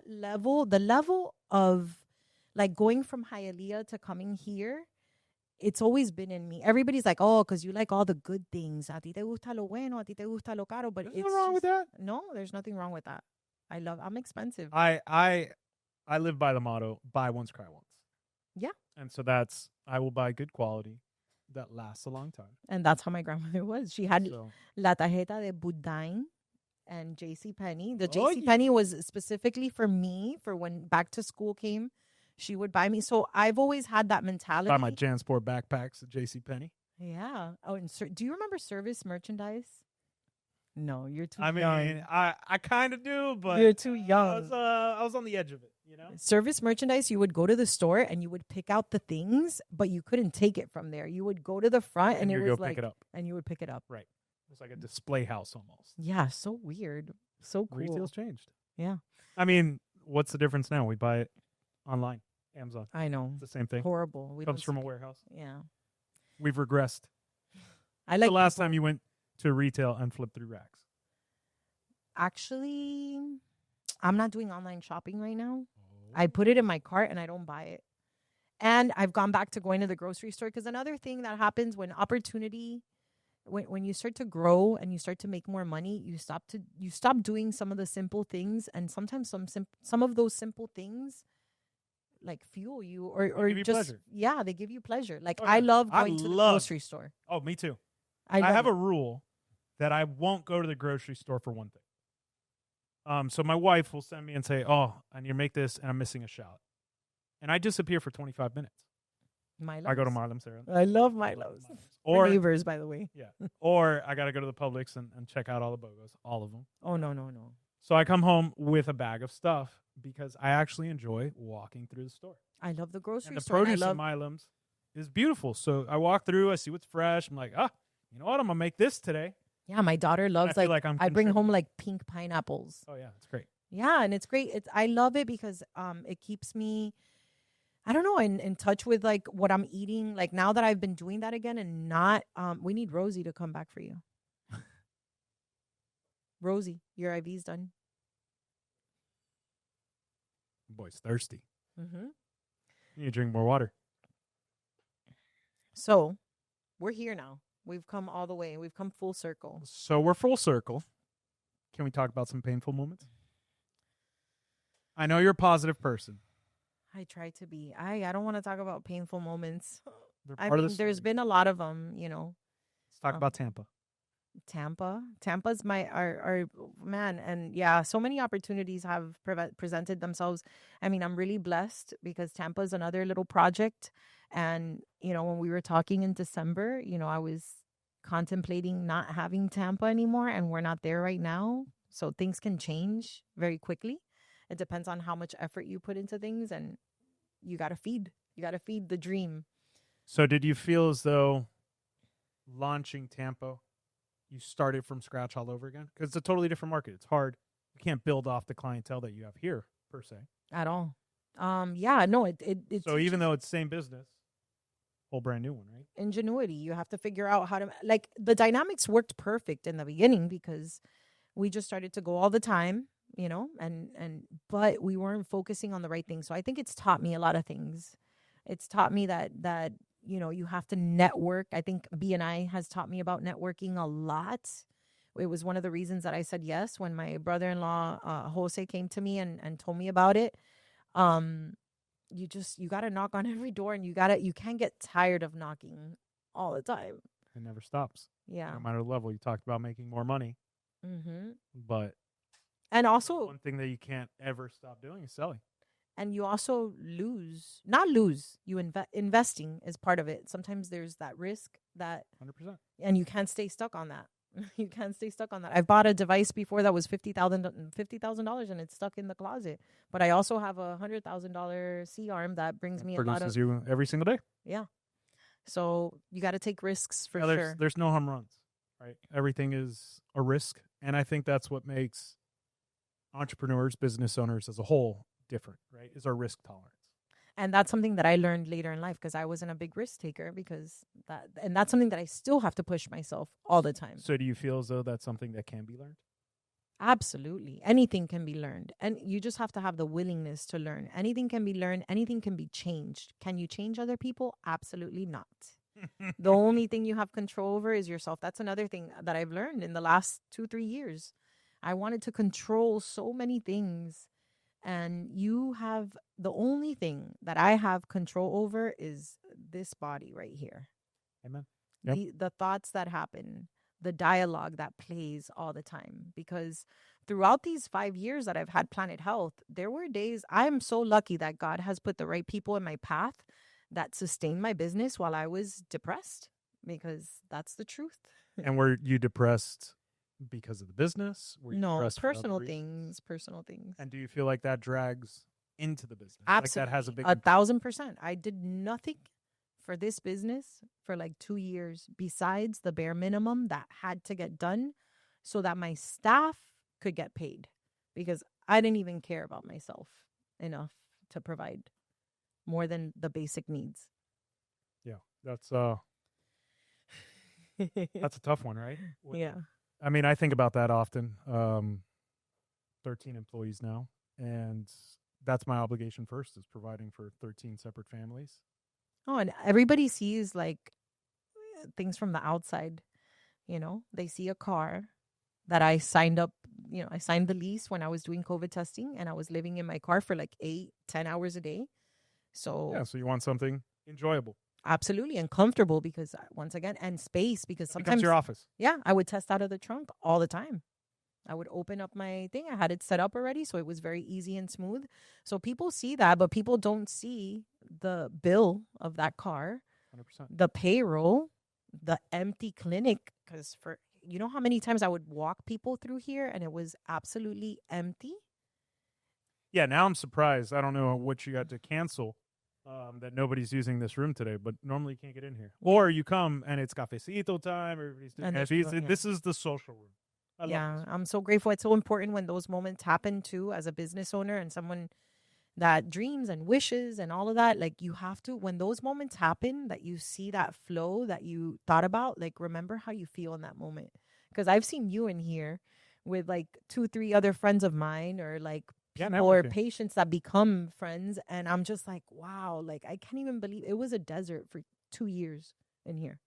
level, the level of like going from Hialeah to coming here, it's always been in me. Everybody's like, oh, because you like all the good things. A ti te gusta lo bueno, a ti te gusta lo caro. But There's it's nothing wrong with that. No, there's nothing wrong with that. I'm expensive. I live by the motto, buy once, cry once. Yeah. And so I will buy good quality that lasts a long time. And that's how my grandmother was. She had La Tarjeta de Boudin and JCPenney. The JCPenney was specifically for me, for when back to school came. She would buy me. So I've always had that mentality. Buy my JanSport backpacks at JCPenney. Yeah. Oh, and do you remember service merchandise? No, you're too young. I mean, I kind of do, but you're too young. I was on the edge of it, Service merchandise, you would go to the store and you would pick out the things, but you couldn't take it from there. You would go to the front and it was like, pick it up. And you would pick it up. Right. It's like a display house almost. Yeah, so weird. So cool. Retail's changed. Yeah. I mean, what's the difference now? We buy it online, Amazon. I know. It's the same thing. Horrible. Comes from a warehouse. Yeah. We've regressed. I like the last time you went to retail and flipped through racks? Actually, I'm not doing online shopping right now. I put it in my cart and I don't buy it. And I've gone back to going to the grocery store, because another thing that happens when opportunity, when you start to grow and you start to make more money, you stop doing some of the simple things, and sometimes some of those simple things like fuel you or give you just pleasure. Yeah, they give you pleasure. Like, Oh, yeah. I love going to the grocery store. Oh, me too. I have a rule that I won't go to the grocery store for one thing. So my wife will send me and say, "Oh, I need to make this, and I'm missing a shallot," and I disappear for 25 minutes. Milo's. I go to Milo's. I love Milo's. Or neighbors, by the way. Yeah. Or I got to go to the Publix and check out all the BOGOs, all of them. Oh, no. So I come home with a bag of stuff because I actually enjoy walking through the store. I love the grocery and the store. produce at Milo's is beautiful. So I walk through, I see what's fresh. I'm like, you know what? I'm going to make this today. Yeah, my daughter loves, like I bring home like pink pineapples. Oh, yeah. It's great. Yeah, and it's great. I love it because it keeps me, I don't know, in touch with like what I'm eating. Like, now that I've been doing that again and not, we need Rosie to come back for you. Rosie, your IV's done. Boy's thirsty. Mm-hmm. You need to drink more water. So, we're here now. We've come all the way. We've come full circle. So we're full circle. Can we talk about some painful moments? I know you're a positive person. I try to be. I don't want to talk about painful moments. They're part of the story. There's been a lot of them, Let's talk about Tampa. Tampa's our man. And yeah, so many opportunities have presented themselves. I mean, I'm really blessed because Tampa is another little project. And, when we were talking in December, I was contemplating not having Tampa anymore, and we're not there right now. So things can change very quickly. It depends on how much effort you put into things, and you got to feed the dream. So did you feel as though launching Tampa, you started from scratch all over again? Because it's a totally different market. It's hard. You can't build off the clientele that you have here, per se. At all. Yeah, no, it So even though it's the same business, whole brand new one, right? Ingenuity. You have to figure out how to, like, the dynamics worked perfect in the beginning because we just started to go all the time, but we weren't focusing on the right things. So I think it's taught me a lot of things. It's taught me that you have to network. I think BNI has taught me about networking a lot. It was one of the reasons that I said yes when my brother-in-law, Jose, came to me and told me about it. You got to knock on every door, and you can't get tired of knocking all the time. It never stops. Yeah. No matter the level. You talked about making more money. Mm-hmm. But and also one thing that you can't ever stop doing is selling. And you also not lose. You investing is part of it. Sometimes there's that risk that 100%. And you can't stay stuck on that. You can't stay stuck on that. I've bought a device before that was $50,000 and it's stuck in the closet. But I also have a $100,000 C-arm that brings me a lot of you every single day. Yeah. So you got to take risks for sure. There's no home runs, right? Everything is a risk, and I think that's what makes entrepreneurs, business owners as a whole different, right? Is our risk tolerance. And that's something that I learned later in life because I wasn't a big risk taker and that's something that I still have to push myself all the time. So do you feel as though that's something that can be learned? Absolutely. Anything can be learned. And you just have to have the willingness to learn. Anything can be learned. Anything can be changed. Can you change other people? Absolutely not. The only thing you have control over is yourself. That's another thing that I've learned in the last 2-3 years. I wanted to control so many things. And the only thing that I have control over is this body right here. Amen. Yep. The thoughts that happen, the dialogue that plays all the time. Because throughout these 5 years that I've had Planet Health, there were days I'm so lucky that God has put the right people in my path that sustained my business while I was depressed, because that's the truth. And were you depressed because of the business? No, personal things. And do you feel like that drags into the business? Absolutely. Like that has a big 1,000%. I did nothing for this business for like 2 years besides the bare minimum that had to get done so that my staff could get paid, because I didn't even care about myself enough to provide more than the basic needs. Yeah, that's a tough one, right? Yeah. I mean, I think about that often. 13 employees now, and that's my obligation first, is providing for 13 separate families. Oh, and everybody sees like things from the outside. They see a car that I signed up. I signed the lease when I was doing COVID testing, and I was living in my car for like 8-10 hours a day. So yeah, so you want something enjoyable. Absolutely. And comfortable, because once again, and space, because sometimes becomes your office. Yeah, I would test out of the trunk all the time. I would open up my thing. I had it set up already, so it was very easy and smooth. So people see that, but people don't see the bill of that car, 100%. The payroll, the empty clinic. Because you know how many times I would walk people through here and it was absolutely empty? Yeah, now I'm surprised. I don't know what you got to cancel. That nobody's using this room today, but normally you can't get in here. Or you come and it's cafecito time. Everybody's doing cafes. This is the social room. I love this. I'm so grateful. It's so important when those moments happen too, as a business owner and someone that dreams and wishes and all of that. Like, you have to, when those moments happen, that you see that flow that you thought about, like, remember how you feel in that moment. Because I've seen you in here with like 2-3 other friends of mine, or like or patients that become friends, and I'm just like, wow, like I can't even believe it was a desert for 2 years in here.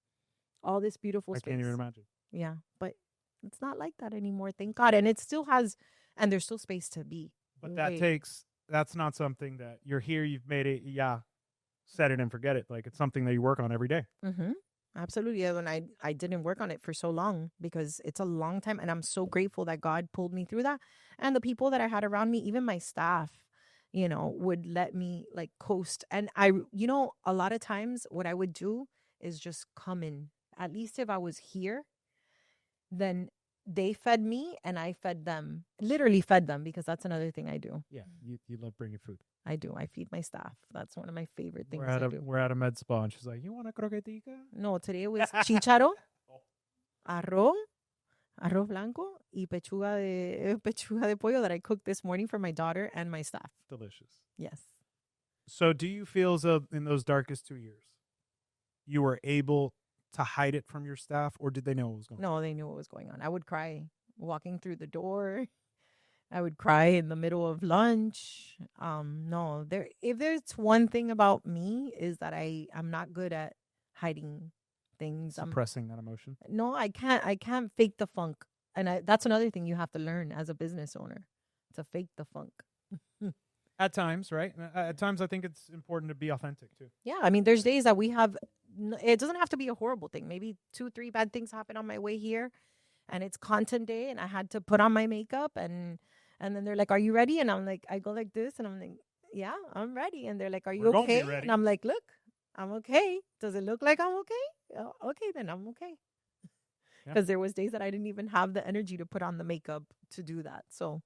All this beautiful space. I can't even imagine. Yeah, but it's not like that anymore, thank God. And it still has, and there's still space to be. But that's not something that you're here, you've made it, set it and forget it. Like, it's something that you work on every day. Mm-hmm. Absolutely. And I didn't work on it for so long because it's a long time. And I'm so grateful that God pulled me through that. And the people that I had around me, even my staff, would let me like coast. And a lot of times what I would do is just come in. At least if I was here, then they fed me and I fed them, literally fed them, because that's another thing I do. Yeah, you love bringing food. I do. I feed my staff. That's one of my favorite things We're I do. at a med spa, and she's like, "You want a croquetica?" No, today it was chicharo, arroz blanco, y pechuga de pollo that I cooked this morning for my daughter and my staff. Delicious. Yes. So, do you feel as though in those darkest 2 years, you were able to hide it from your staff, or did they know what was going on? No, they knew what was going on. I would cry walking through the door. I would cry in the middle of lunch. No, if there's one thing about me is that I'm not good at hiding things. Suppressing that emotion. No, I can't fake the funk. And that's another thing you have to learn as a business owner, to fake the funk. At times, right? At times, I think it's important to be authentic too. Yeah, I mean, there's days that we have. It doesn't have to be a horrible thing. Maybe 2-3 bad things happen on my way here, and it's content day, and I had to put on my makeup, and then they're like, "Are you ready?" And I'm like, I go like this, and I'm like, "Yeah, I'm ready." And they're like, "Are you We're gonna be okay?" ready. And I'm like, "Look, I'm okay. Does it look like I'm okay? Oh, okay, then I'm okay." Because there was days that I didn't even have the energy to put on the makeup to do that. So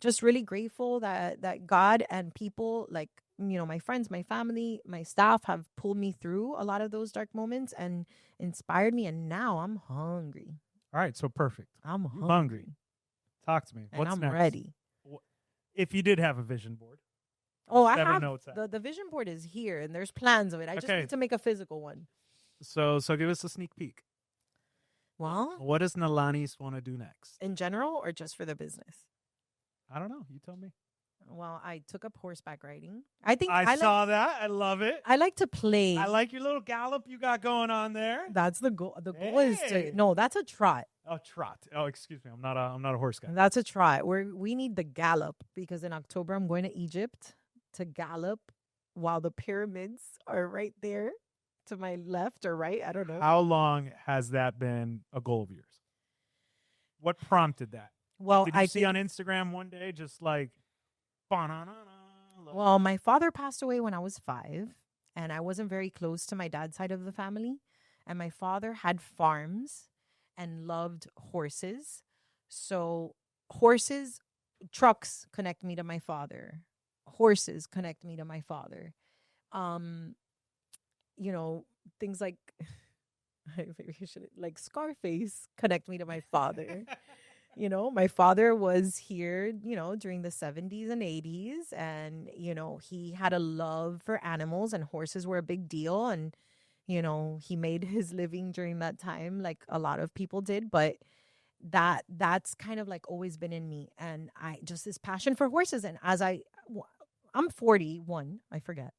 just really grateful that God and people like, my friends, my family, my staff have pulled me through a lot of those dark moments and inspired me. And now I'm hungry. All right, so perfect. I'm hungry. Talk to me. And What's I'm next? ready. If you did have a vision board. Oh, I Seven have notes the vision board is here and there's plans of it. I just need to make a physical one. So give us a sneak peek. Well, what does Nalanys want to do next? In general or just for the business? I don't know. You tell me. Well, I took up horseback riding. I think I saw that. I love it. I like to play. I like your little gallop you got going on there. That's the goal. The goal is to that's a trot. Oh, trot. Oh, excuse me. I'm not a horse guy. That's a trot. We need the gallop because in October I'm going to Egypt to gallop while the pyramids are right there to my left or right. I don't know. How long has that been a goal of yours? What prompted that? Well, did you see on Instagram one day just like, well, my father passed away when I was 5, and I wasn't very close to my dad's side of the family. And my father had farms and loved horses. So trucks connect me to my father. Horses connect me to my father. Things like like Scarface connect me to my father. My father was here, during the 70s and 80s. And, he had a love for animals and horses were a big deal. And, he made his living during that time like a lot of people did. But that's kind of like always been in me. And I just this passion for horses. And as I'm 41, I forget.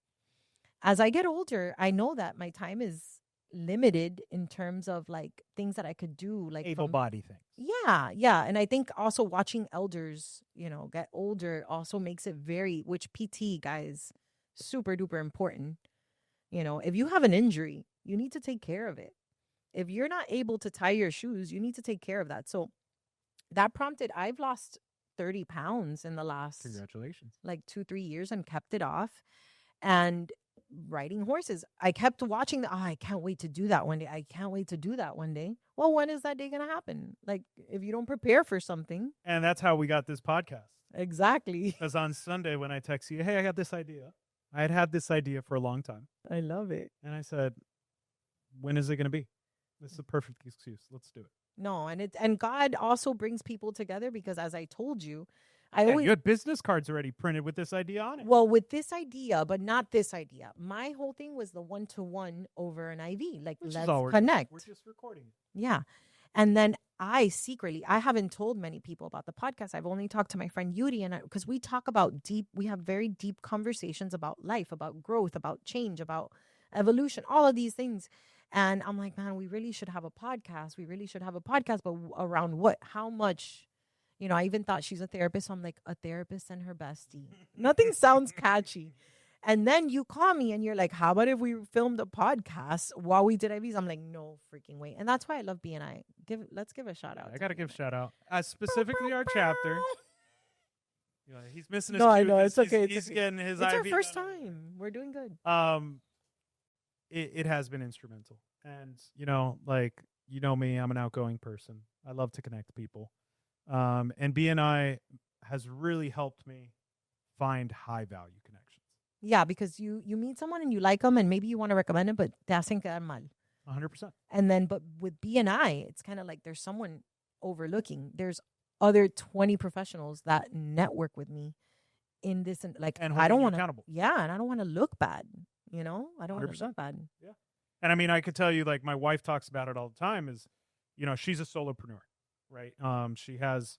As I get older, I know that my time is limited in terms of like things that I could do, like able body things. Yeah. And I think also watching elders, get older also makes it which PT guys, super duper important. If you have an injury, you need to take care of it. If you're not able to tie your shoes, you need to take care of that. So that prompted, I've lost 30 pounds in the last, congratulations, like 2-3 years and kept it off. And riding horses, I kept watching I can't wait to do that one day. I can't wait to do that one day. Well, when is that day going to happen? Like, if you don't prepare for something. And that's how we got this podcast. Exactly. Because on Sunday when I text you, hey, I got this idea. I had this idea for a long time. I love it. And I said, when is it going to be? This is a perfect excuse. Let's do it. No, and God also brings people together because, as I told you, you had business cards already printed with this idea on it. Well, with this idea, but not this idea. My whole thing was the 1-to-1 over an IV. Like, let's connect. We're just recording it. Yeah. And then I haven't told many people about the podcast. I've only talked to my friend Yuri, and because we talk about we have very deep conversations about life, about growth, about change, about evolution, all of these things. And I'm like, man, we really should have a podcast. But around what? How much? I even thought she's a therapist. So I'm like, a therapist and her bestie. Nothing sounds catchy. And then you call me and you're like, how about if we filmed a podcast while we did IVs? I'm like, no freaking way. And that's why I love BNI. Let's give a shout out. I got to give a shout out. Specifically our chapter. He's missing his No, I cue know. 'cause It's okay. He's okay. getting his It's our IV first done. time. We're doing good. It has been instrumental. And, me, I'm an outgoing person. I love to connect people. And BNI has really helped me find high value connections. Yeah, because you meet someone and you like them and maybe you want to recommend it, but te hacen quedar mal. 100%. And then, but with BNI, it's kind of like there's someone overlooking. There's other 20 professionals that network with me in this. And like, And I don't want to, accountable. yeah, and I don't want to look bad. I don't want to 100%. look bad. Yeah. And I mean, I could tell you, like, my wife talks about it all the time is, she's a solopreneur, right? She has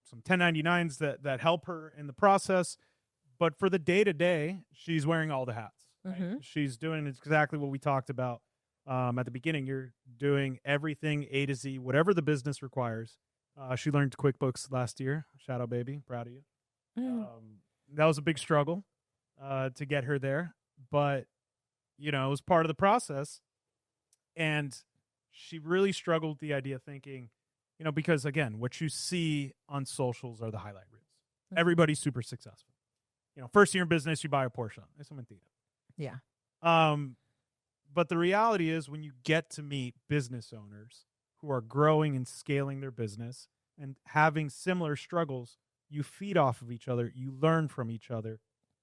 some 1099s that help her in the process. But for the day-to-day, she's wearing all the hats. Right? Mm-hmm. She's doing exactly what we talked about at the beginning. You're doing everything A to Z, whatever the business requires. She learned QuickBooks last year. Shout out, baby. Proud of you. That was a big struggle to get her there. But, it was part of the process. And she really struggled with the idea of thinking, because, again, what you see on socials are the highlight reels. Mm-hmm. Everybody's super successful. First year in business, you buy a Porsche. It's a mentira. Yeah. But the reality is when you get to meet business owners who are growing and scaling their business and having similar struggles, you feed off of each other, you learn from each other,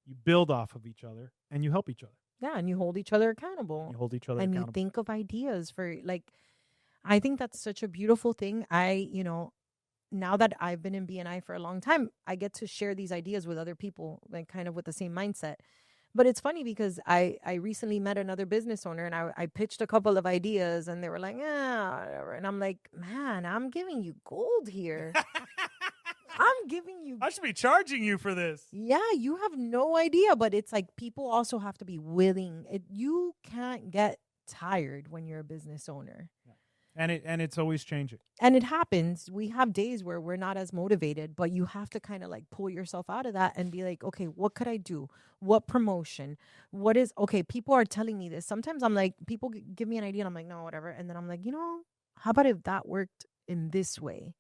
you build off of each other, and you help each other. Yeah, and you hold each other accountable. And you think of ideas for, like, I think that's such a beautiful thing. Now that I've been in BNI for a long time, I get to share these ideas with other people, like kind of with the same mindset. But it's funny because I recently met another business owner and I pitched a couple of ideas and they were like, whatever. And I'm like, man, I'm giving you gold here. I'm giving you. I should be charging you for this. Yeah, you have no idea. But it's like people also have to be willing. You can't get tired when you're a business owner. Yeah. And it's always changing. And it happens. We have days where we're not as motivated, but you have to kind of like pull yourself out of that and be like, okay, what could I do? What promotion? People are telling me this. Sometimes I'm like, people give me an idea and I'm like, no, whatever. And then I'm like, how about if that worked in this way?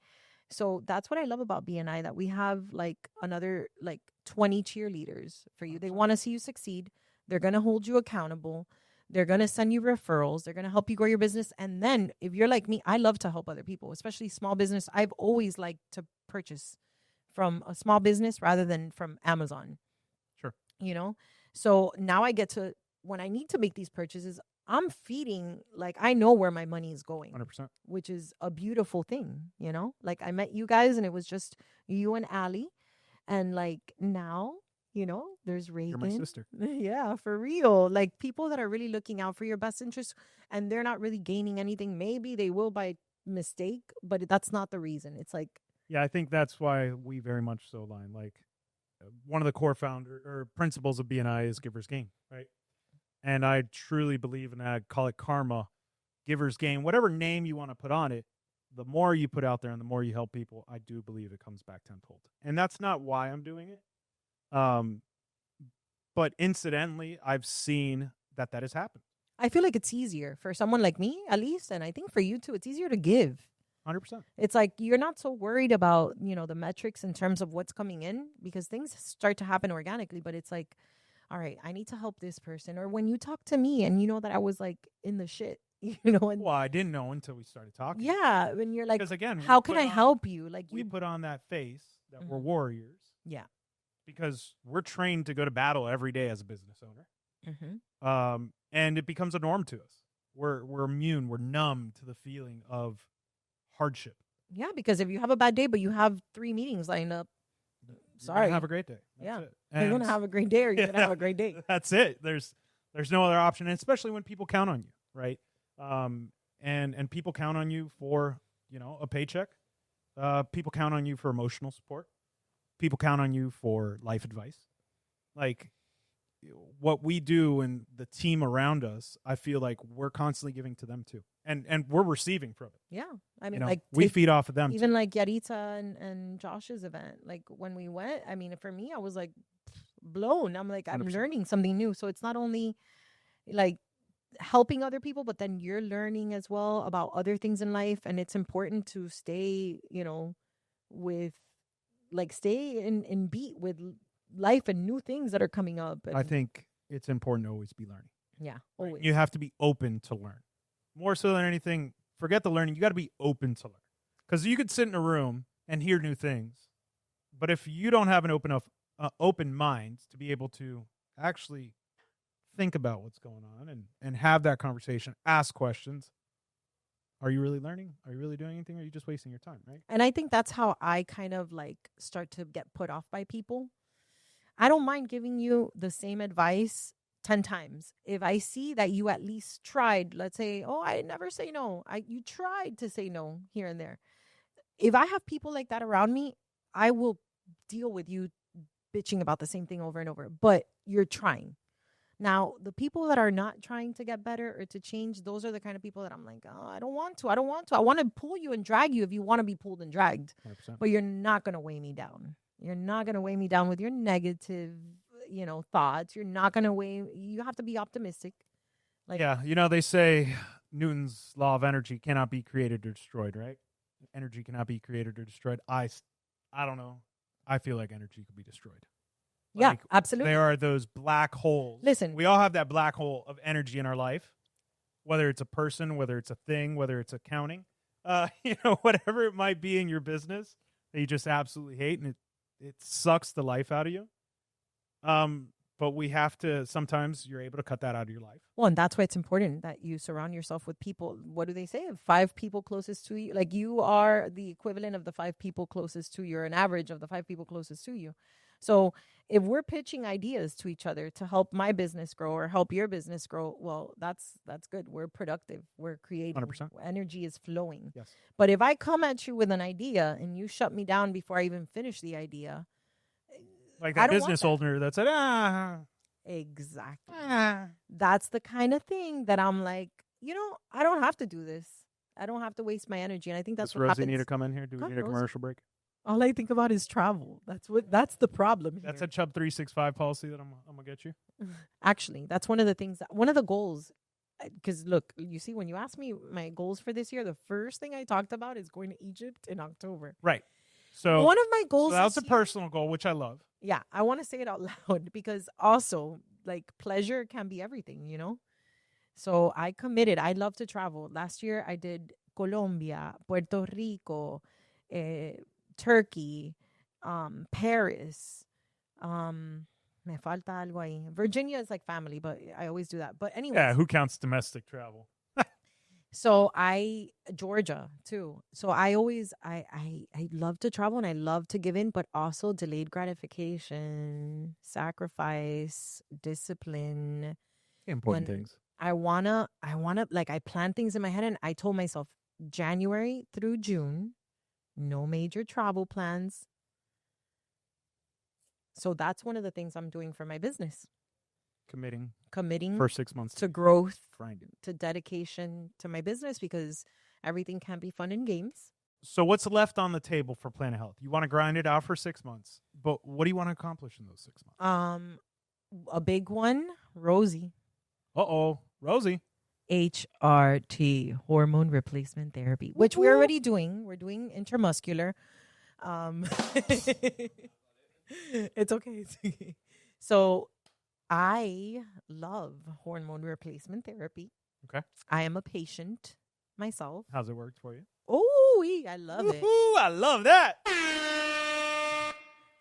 So that's what I love about BNI, that we have like another like 20 cheerleaders for you. They want to see you succeed. They're going to hold you accountable. They're going to send you referrals. They're going to help you grow your business. And then if you're like me, I love to help other people, especially small business. I've always liked to purchase from a small business rather than from Amazon. Sure. So now I get to, when I need to make these purchases, I'm feeding, like, I know where my money is going. 100%. Which is a beautiful thing, Like, I met you guys and it was just you and Allie. And like now, there's Reagan. You're my sister. Yeah, for real. Like people that are really looking out for your best interest and they're not really gaining anything. Maybe they will by mistake, but that's not the reason. It's like. Yeah, I think that's why we very much so align. Like one of the core principles of BNI is giver's gain, right? And I truly believe in that. Call it karma, giver's gain, whatever name you want to put on it. The more you put out there and the more you help people, I do believe it comes back tenfold. And that's not why I'm doing it. But incidentally, I've seen that has happened. I feel like it's easier for someone like me, at least, and I think for you too, it's easier to give. 100%. It's like you're not so worried about, the metrics in terms of what's coming in because things start to happen organically, but it's like, all right, I need to help this person. Or when you talk to me and you know that I was like in the shit, And, well, I didn't know until we started talking. Yeah, when you're like, because again, how can I help you? Like we put on that face that we're Mm-hmm. warriors. Yeah. Because we're trained to go to battle every day as a business owner. Mm-hmm. And it becomes a norm to us. We're immune. We're numb to the feeling of hardship. Yeah, because if you have a bad day, but you have 3 meetings lined up, sorry, have a great day. That's it. You're gonna have a great day, or you're gonna have a great day. That's it. There's no other option, and especially when people count on you, right? And people count on you for a paycheck. People count on you for emotional support. People count on you for life advice. Like what we do and the team around us, I feel like we're constantly giving to them too, and we're receiving from it. Yeah, I mean, like we feed off of them. Even like Yaritza and Josh's event, like when we went, I mean, for me, I was like, blown. I'm like, I'm 100%. learning something new. So it's not only like helping other people, but then you're learning as well about other things in life. And it's important to stay, with stay in beat with life and new things that are coming up. And I think it's important to always be learning. yeah, Right? always. You have to be open to learn. More so than anything, forget the learning. You got to be open to learn. Because you could sit in a room and hear new things, but if you don't have an open mind to be able to actually think about what's going on and have that conversation, ask questions, are you really learning? Are you really doing anything? Or are you just wasting your time, right? And I think that's how I kind of start to get put off by people. I don't mind giving you the same advice 10 times. If I see that you at least tried, let's say, oh, I never say no. You tried to say no here and there. If I have people like that around me, I will deal with you bitching about the same thing over and over. But you're trying. Now, the people that are not trying to get better or to change, those are the kind of people that I'm like, oh, I don't want to. I want to pull you and drag you if you want to be pulled and dragged. 100%. But you're not going to weigh me down. You're not going to weigh me down with your negative, thoughts. You're not going to you have to be optimistic. They say Newton's law of energy cannot be created or destroyed, right? Energy cannot be created or destroyed. I don't know. I feel like energy could be destroyed. Yeah, absolutely. There are those black holes. Listen. We all have that black hole of energy in our life, whether it's a person, whether it's a thing, whether it's accounting, whatever it might be in your business that you just absolutely hate and it sucks the life out of you. But we have to, sometimes you're able to cut that out of your life. Well, and that's why it's important that you surround yourself with people. What do they say? 5 people closest to you. Like you are the equivalent of the 5 people closest to you. You're an average of the 5 people closest to you. So if we're pitching ideas to each other to help my business grow or help your business grow, well, that's good. We're productive. We're creative. 100%. Energy is flowing. Yes. But if I come at you with an idea and you shut me down before I even finish the idea, like that business owner that said, Exactly. That's the kind of thing that I'm like, I don't have to do this. I don't have to waste my energy. And I think that's does what Rosie happens. need to come in here? Do we need a commercial break? All I think about is travel. That's the problem. That's a Chubb 365 policy that I'm going to get you. Actually, that's one of the things, one of the goals. Because look, you see, when you ask me my goals for this year, the first thing I talked about is going to Egypt in October. Right. So one of my goals. So that's a personal goal, which I love. Yeah, I want to say it out loud because also, pleasure can be everything, So I committed. I love to travel. Last year, I did Colombia, Puerto Rico, Turkey, Paris. Me falta algo ahí. Virginia is like family, but I always do that. But anyway. Yeah, who counts domestic travel? So Georgia too. So I love to travel and I love to give in, but also delayed gratification, sacrifice, discipline. Important things. I wanna I plan things in my head and I told myself January through June, no major travel plans. So that's one of the things I'm doing for my business. Committing for 6 months to growth, grinding, to dedication to my business because everything can't be fun and games. So what's left on the table for Planet Health? You want to grind it out for 6 months, but what do you want to accomplish in those 6 months? A big one, Rosie. Rosie. HRT, hormone replacement therapy, which we're already doing. We're doing intramuscular. It's okay. So I love hormone replacement therapy. Okay. I am a patient myself. How's it worked for you? Oh, I love it. I love that.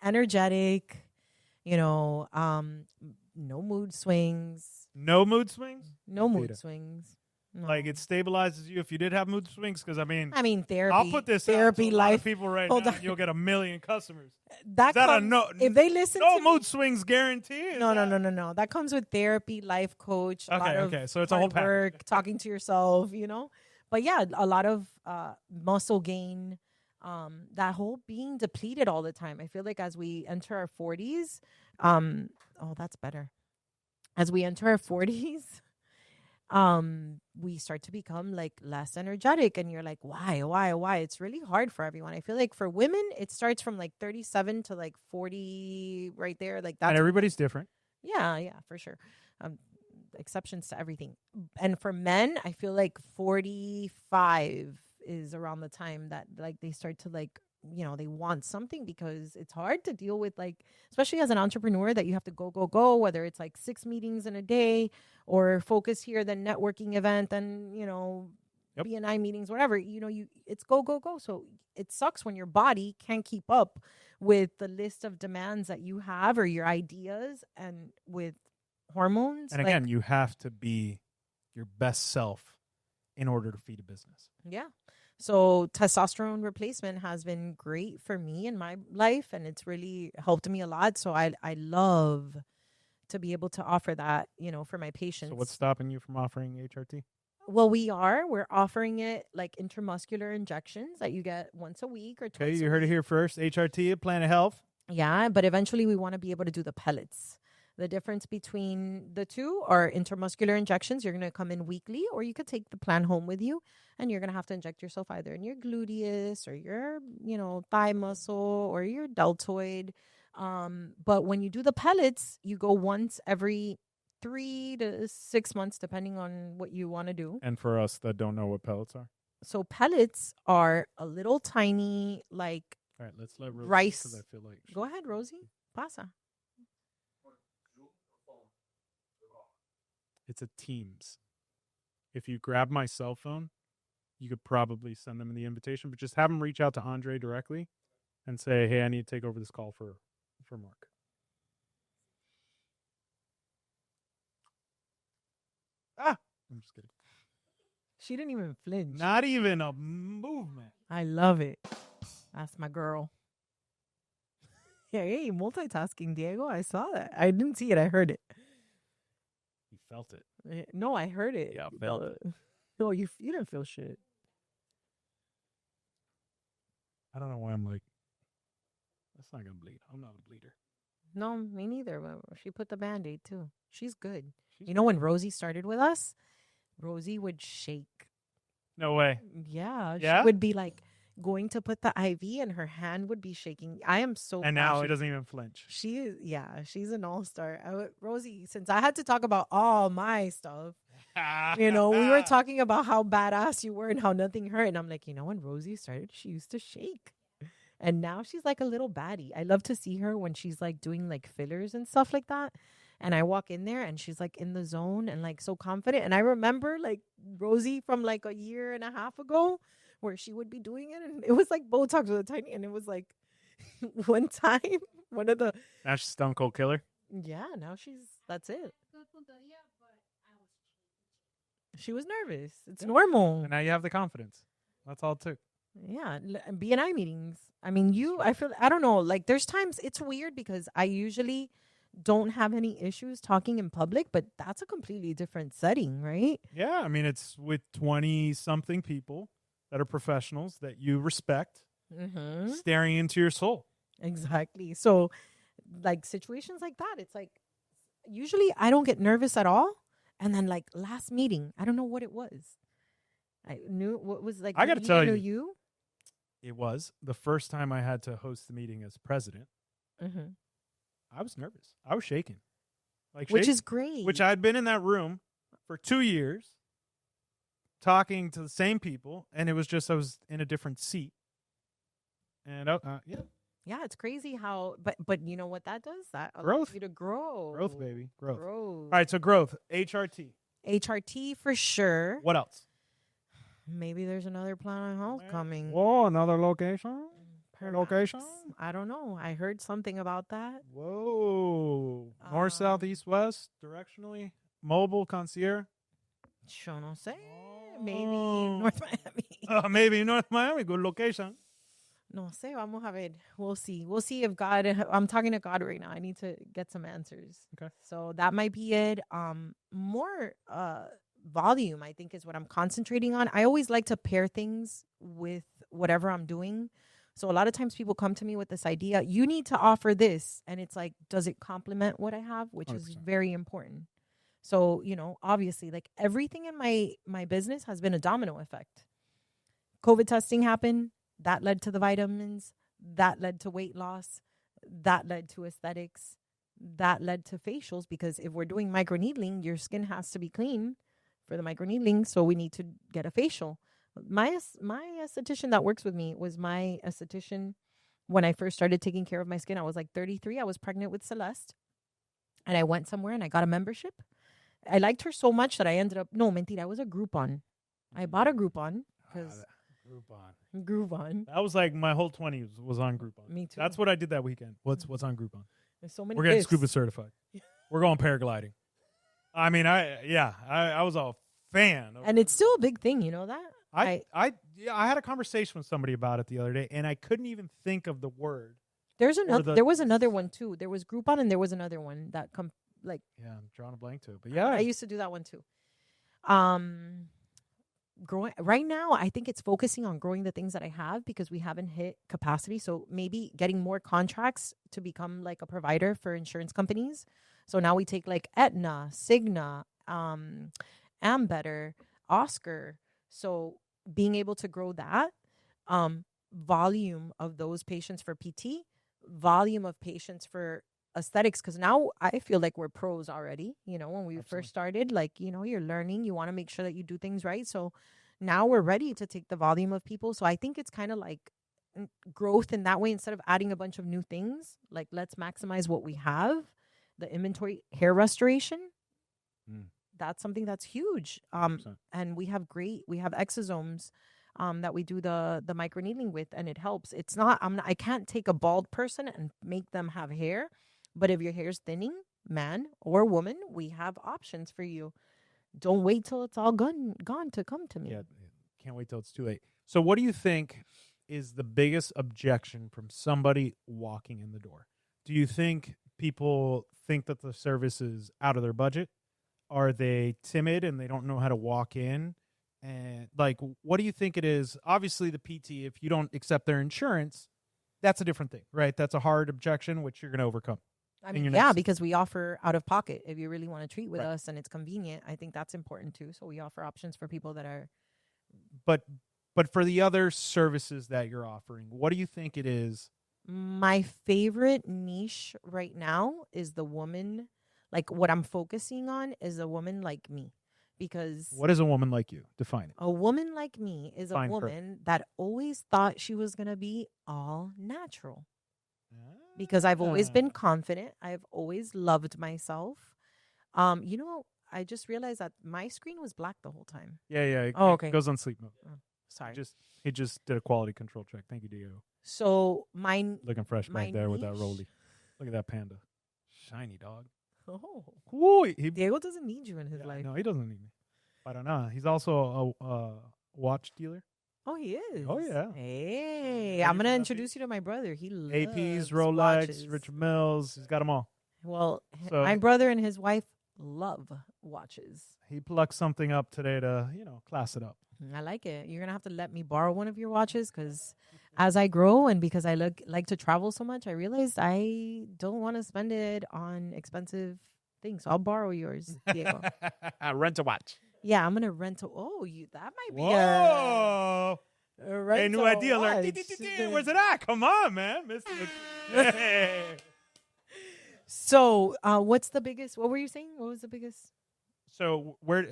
Energetic, no mood swings. No mood swings? No mood swings. No. Like it stabilizes you if you did have mood swings? Because I mean, therapy. I'll put this therapy out to a life. lot of people right now. And you'll get 1 million customers. That comes, if they listen no to mood swings guarantee. No. That comes with therapy, life coach. Okay. So it's a whole package. Work, talking to yourself, But yeah, a lot of muscle gain. That whole being depleted all the time. I feel like as we enter our 40s, that's better. As we enter our 40s, we start to become like less energetic, and you're like, why? It's really hard for everyone. I feel like for women, it starts from like 37 to like 40 right there. Like And that's, everybody's different. yeah, for sure. Exceptions to everything. And for men, I feel like 45 is around the time that like they start to like, they want something, because it's hard to deal with, like, especially as an entrepreneur, that you have to go, whether it's like 6 meetings in a day or focus here, then networking event, then, Yep. BNI meetings, whatever, it's go. So it sucks when your body can't keep up with the list of demands that you have or your ideas, and with hormones. And again, you have to be your best self in order to feed a business. Yeah. So testosterone replacement has been great for me in my life, and it's really helped me a lot. So I love to be able to offer that, for my patients. So what's stopping you from offering HRT? Well, we're offering it like intramuscular injections that you get once a week or twice. Okay, you heard it here first. HRT at Planet Health. Yeah, but eventually we want to be able to do the pellets. The difference between the two are intramuscular injections. You're going to come in weekly, or you could take the plan home with you, and you're going to have to inject yourself either in your gluteus or your, thigh muscle or your deltoid. But when you do the pellets, you go once every 3 to 6 months, depending on what you want to do. And for us that don't know what pellets are. So pellets are a little tiny, like, all right, let's let Rosie, rice. because I feel like Go ahead, Rosie. Pasa. it's a Teams. If you grab my cell phone, you could probably send them the invitation, but just have them reach out to Andre directly and say, hey, I need to take over this call for Mark. I'm just kidding. She didn't even flinch. Not even a movement. I love it. That's my girl. Yeah, hey, multitasking, Diego. I saw that. I didn't see it. I heard it. You felt it. No, I heard it. Yeah, I felt it. No, you didn't feel shit. I don't know why I'm like, that's not going to bleed. I'm not a bleeder. No, me neither. She put the Band-Aid too. She's good. When Rosie started with us, Rosie would shake. No way. Yeah. Yeah? She would be like going to put the IV and her hand would be shaking. I am so And now it doesn't even flinch. She is, she's an all-star. Rosie, since I had to talk about all my stuff, we were talking about how badass you were and how nothing hurt. And I'm like, when Rosie started, she used to shake. And now she's like a little baddie. I love to see her when she's like doing like fillers and stuff like that. And I walk in there and she's like in the zone and like so confident. And I remember like Rosie from like a year and a half ago where she would be doing it. And it was like Botox with a tiny. And it was like one time, one of the. Now she's Stone Cold Killer. Yeah, now that's it. She was nervous. It's normal. And now you have the confidence. That's all it took. Yeah, BNI meetings. I mean, I don't know. Like, there's times it's weird because I usually don't have any issues talking in public, but that's a completely different setting, right? Yeah, I mean, it's with 20-something people that are professionals that you respect, staring into your soul. Exactly. So, like, situations like that, it's like, usually I don't get nervous at all. And then, like, last meeting, I don't know what it was. I knew what was like. I got to tell you. It was the first time I had to host the meeting as president. I was nervous. I was shaking. Which is great. Which I'd been in that room for 2 years talking to the same people, and it was just I was in a different seat. And yeah. Yeah, it's crazy how, but you know what that does? That allows you to grow. Growth, baby. Growth. All right, so growth. HRT. HRT for sure. What else? Maybe there's another Planet Health coming. Whoa, another location? Location? I don't know. I heard something about that. Whoa. North, south, east, west, directionally. Mobile, concierge. Yo no sé. Maybe North Miami. Maybe North Miami. Good location. No sé. Vamos a ver. We'll see. We'll see if God. I'm talking to God right now. I need to get some answers. Okay. So that might be it. More volume, I think, is what I'm concentrating on. I always like to pair things with whatever I'm doing. So a lot of times people come to me with this idea, you need to offer this. And it's like, does it complement what I have? Which 100%. Is very important. So, you know, obviously, like everything in my business has been a domino effect. COVID testing happened. That led to the vitamins. That led to weight loss. That led to aesthetics. That led to facials, because if we're doing microneedling, your skin has to be clean for the microneedling. So we need to get a facial. My esthetician that works with me was my esthetician when I first started taking care of my skin. I was like 33. I was pregnant with Celeste. And I went somewhere and I got a membership. I liked her so much that I ended up, no, mentira, I was a Groupon. I bought a Groupon because Groupon. That was like my whole 20s was on Groupon. Me too. That's what I did that weekend. What's on Groupon? There's so many We're getting gifts. scuba certified. We're going paragliding. I mean, I was a fan. And it's still a big thing, you know that? I had a conversation with somebody about it the other day, and I couldn't even think of the word. There was another one too. There was Groupon, and there was another one that Yeah, I'm drawing a blank too. But yeah, I used to do that one too. Growing right now, I think it's focusing on growing the things that I have, because we haven't hit capacity. So maybe getting more contracts to become like a provider for insurance companies. So now we take like Aetna, Cigna, Ambetter, Oscar. So being able to grow that volume of those patients for PT, volume of patients for aesthetics, because now I feel like we're pros already. You know, when we first started, like, you know, you're learning, you want to make sure that you do things right. So now we're ready to take the volume of people. So I think it's kind of like growth in that way. Instead of adding a bunch of new things, like, let's maximize what we have. The inventory, hair restoration, that's something that's huge. And we have exosomes that we do the microneedling with, and it helps. It's not, I can't take a bald person and make them have hair. But if your hair's thinning, man or woman, we have options for you. Don't wait till it's all gone to come to me. Yeah, can't wait till it's too late. So what do you think is the biggest objection from somebody walking in the door? Do you think people think that the service is out of their budget? Are they timid and they don't know how to walk in? And like, what do you think it is? Obviously, the PT, if you don't accept their insurance, that's a different thing, right? That's a hard objection, which you're going to overcome. I mean, yeah, because we offer out of pocket if you really want to treat with us and it's convenient. I think that's important too. So we offer options for people that are. But for the other services that you're offering, what do you think it is? My favorite niche right now is the woman. Like, what I'm focusing on is a woman like me. Because what is a woman like you? Define it. A woman like me is a woman that always thought she was going to be all natural. Because I've always been confident. I've always loved myself. You know, I just realized that my screen was black the whole time. Yeah. Okay. It goes on sleep mode. Sorry. He just did a quality control check. Thank you, Diego. So looking fresh back there with that rollie. Look at that panda. Shiny dog. Oh. Ooh, Diego doesn't need you in his life. No, he doesn't need me. I don't know. He's also a watch dealer. Oh, he is. Oh, yeah. Hey, I'm going to introduce you to my brother. He loves APs, Rolex, watches. Richard Mills. He's got them all. Well, my brother and his wife love watches. He plucked something up today to, class it up. I like it. You're going to have to let me borrow one of your watches, because as I grow and because I like to travel so much, I realized I don't want to spend it on expensive things. So I'll borrow yours, Diego. Rent a watch. Yeah, I'm going to rent that might be a new idea. Where's it at? Come on, man. So, what were you saying? What was the biggest? So my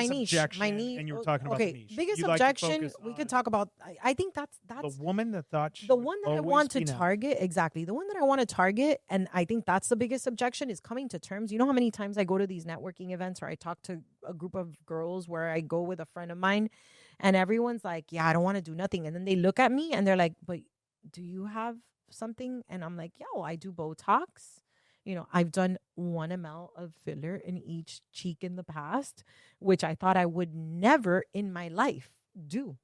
niche. And you were talking about the niche. Biggest objection, we could talk about. I think that's the woman that thought the one that I want to target. Exactly. The one that I want to target. And I think that's the biggest objection, is coming to terms. You know how many times I go to these networking events, or I talk to a group of girls where I go with a friend of mine, and everyone's like, yeah, I don't want to do nothing. And then they look at me and they're like, but do you have something? And I'm like, yo, I do Botox. I've done 1 ml of filler in each cheek in the past, which I thought I would never in my life do.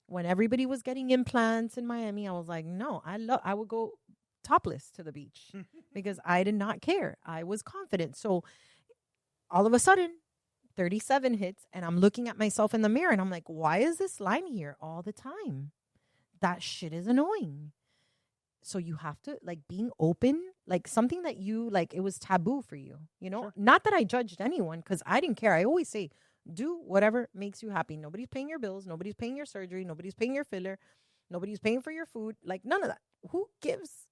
When everybody was getting implants in Miami, I was like, no, I would go topless to the beach because I did not care. I was confident. So all of a sudden, 37 hits, and I'm looking at myself in the mirror, and I'm like, why is this line here all the time? That shit is annoying. so you have to like being open, like something that you like, it was taboo for you, Sure. Not that I judged anyone because I didn't care. I always say, do whatever makes you happy. Nobody's paying your bills. Nobody's paying your surgery. Nobody's paying your filler. Nobody's paying for your food. Like none of that. Who gives?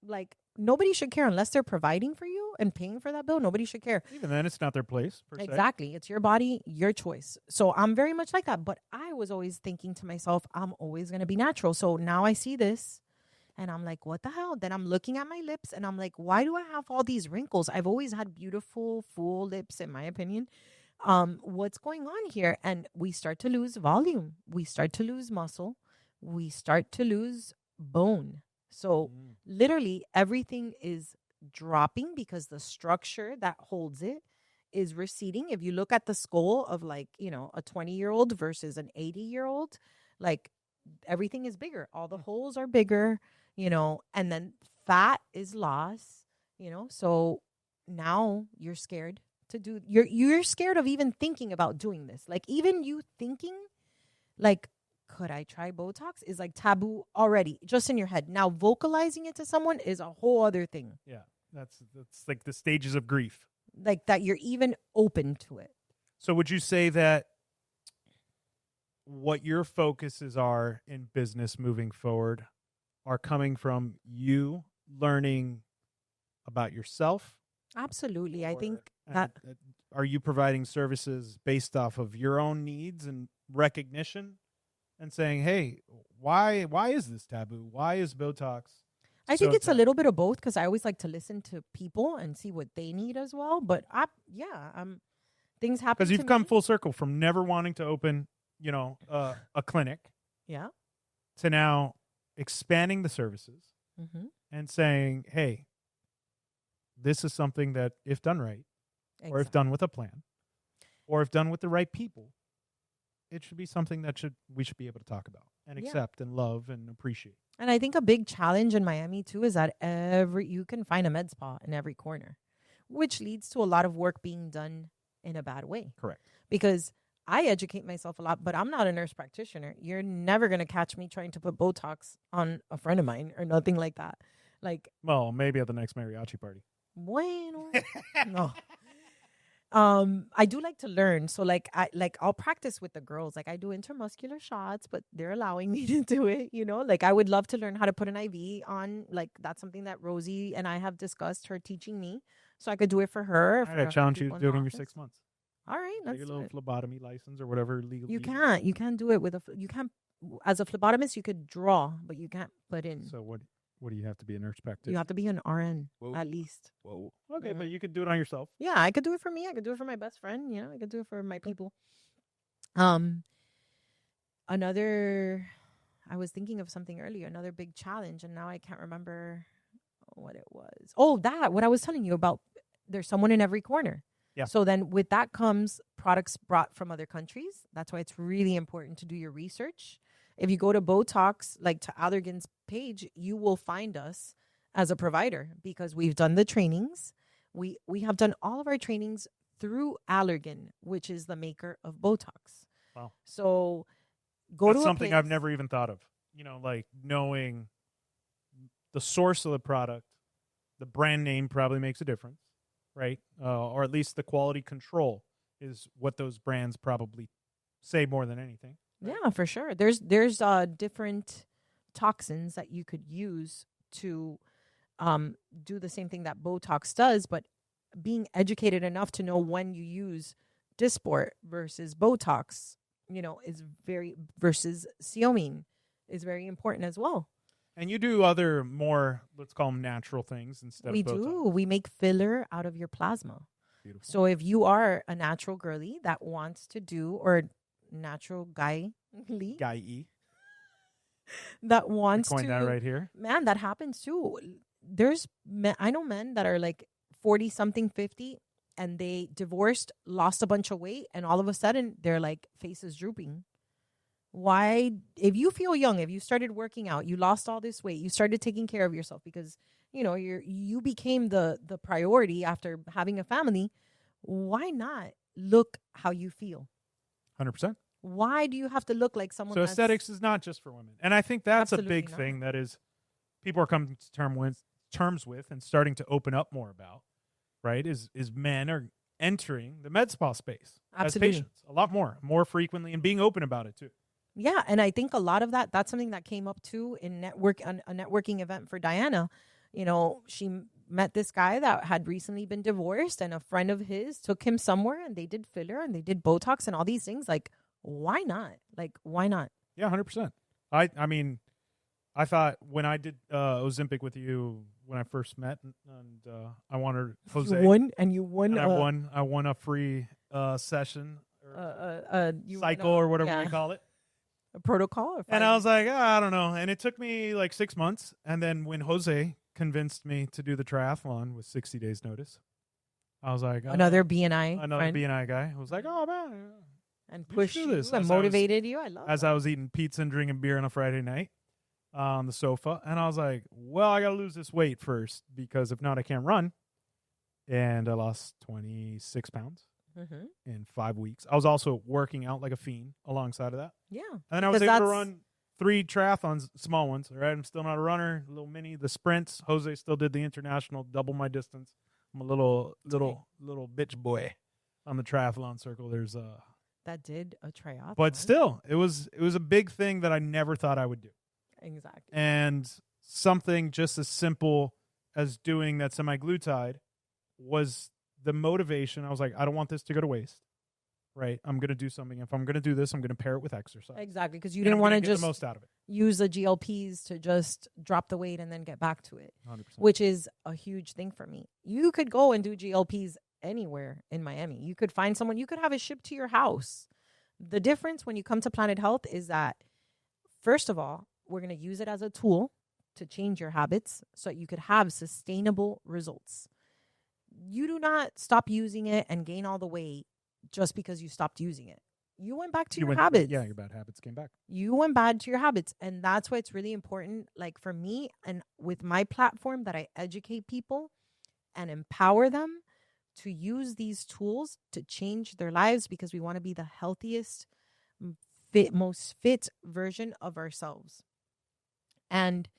Like nobody should care unless they're providing for you and paying for that bill. Nobody should care. Even then, it's not their place, per se. Exactly. It's your body, your choice. So I'm very much like that. But I was always thinking to myself, I'm always going to be natural. So now I see this and I'm like, what the hell? Then I'm looking at my lips and I'm like, why do I have all these wrinkles? I've always had beautiful, full lips, in my opinion. What's going on here? And we start to lose volume. We start to lose muscle. We start to lose bone. So literally everything is dropping because the structure that holds it is receding. If you look at the skull of like, a 20-year-old versus an 80-year-old, like everything is bigger. All the holes are bigger, and then fat is lost, so now you're scared to do, you're scared of even thinking about doing this. Like even you thinking like, could I try Botox is like taboo already, just in your head. Now vocalizing it to someone is a whole other thing. Yeah, that's like the stages of grief. Like that you're even open to it. So would you say that what your focuses are in business moving forward are coming from you learning about yourself? Absolutely. I think Or, that are you providing services based off of your own needs and recognition and saying, hey, why is this taboo? Why is Botox? I think it's a little bit of both because I always like to listen to people and see what they need as well. But things happen. Because you've come full circle from never wanting to open, a clinic, yeah, to now expanding the services and saying, hey, this is something that if done right, or if done with a plan, or if done with the right people, it should be something that we should be able to talk about and accept and love and appreciate. And I think a big challenge in Miami too is that you can find a med spa in every corner, which leads to a lot of work being done in a bad way. Correct. Because I educate myself a lot, but I'm not a nurse practitioner. You're never going to catch me trying to put Botox on a friend of mine or nothing like that. Like, well, maybe at the next mariachi party. Bueno. No. I do like to learn. So I'll practice with the girls. Like I do intermuscular shots, but they're allowing me to do it, Like I would love to learn how to put an IV on. Like that's something that Rosie and I have discussed, her teaching me. So I could do it for her. I challenge you to do it in your 6 months. All right. Get your little phlebotomy license or whatever legal. You can't do it with you can't, as a phlebotomist, you could draw, but you can't put in. So what do you have to be a nurse practitioner? You have to be an RN at least. Whoa. Okay, but you could do it on yourself. Yeah, I could do it for me. I could do it for my best friend. I could do it for my people. I was thinking of something earlier, another big challenge, and now I can't remember what it was. Oh, what I was telling you about. There's someone in every corner. Yeah. So then with that comes products brought from other countries. That's why it's really important to do your research. If you go to Botox, like to Allergan's page, you will find us as a provider because we've done the trainings. We have done all of our trainings through Allergan, which is the maker of Botox. Wow. So That's something I've never even thought of. Like knowing the source of the product, the brand name probably makes a difference, right? Or at least the quality control is what those brands probably say more than anything. Right? Yeah, for sure. There's different toxins that you could use to do the same thing that Botox does, but being educated enough to know when you use Dysport versus Botox, versus Xeomin is very important as well. And you do other more, let's call them natural things instead of Botox. We do. We make filler out of your plasma. Beautiful. So if you are a natural girly that wants to do, or natural guy that wants to, coin that right here. Man, that happens too. There's I know men that are like 40 something, 50, and they divorced, lost a bunch of weight, and all of a sudden their like face is drooping. Why? If you feel young, if you started working out, you lost all this weight, you started taking care of yourself because you became the priority after having a family. Why not look how you feel? 100%. Why do you have to look like someone? So aesthetics is not just for women, and I think that's a big thing that is people are coming to terms with and starting to open up more about, right, is men are entering the med spa space Absolutely. as patients a lot more frequently, and being open about it too. Yeah, and I think a lot of that's something that came up too in a networking event for Diana. You know, she met this guy that had recently been divorced, and a friend of his took him somewhere, and they did filler and they did Botox and all these things. Like, why not? Like, why not? Yeah, 100%. I mean, I thought when I did Ozempic with you when I first met, and I wanted Jose. You won, and you won. And I won a free session or cycle or whatever you call it. A protocol. And I was like, I don't know. And it took me like 6 months. And then when Jose convinced me to do the triathlon with 60 days notice, I was like, another BNI. Another BNI guy. I was like, oh, man. And pushed you and motivated you. I love that. I was eating pizza and drinking beer on a Friday night on the sofa. And I was like, well, I got to lose this weight first, because if not, I can't run. And I lost 26 pounds. In 5 weeks. I was also working out like a fiend alongside of that. Yeah. And I was able to run 3 triathlons, small ones. Right. I'm still not a runner. Little mini, the sprints. Jose still did the international, double my distance. I'm a little bitch boy on the triathlon circle. There's that did a triathlon. But still, it was a big thing that I never thought I would do. Exactly. And something just as simple as doing that semaglutide was the motivation. I was like, I don't want this to go to waste, right? I'm going to do something. If I'm going to do this, I'm going to pair it with exercise. Exactly, because you didn't want to just the most out of it. Use the GLPs to just drop the weight and then get back to it, 100%. which is a huge thing for me. You could go and do GLPs anywhere in Miami. You could find someone, you could have it shipped to your house. The difference when you come to Planet Health is that, first of all, we're going to use it as a tool to change your habits so you could have sustainable results. You do not stop using it and gain all the weight just because you stopped using it. You went back to your habits. Yeah, your bad habits came back. You went back to your habits. And that's why it's really important, like for me and with my platform, that I educate people and empower them to use these tools to change their lives, because we want to be the healthiest, most fit version of ourselves. And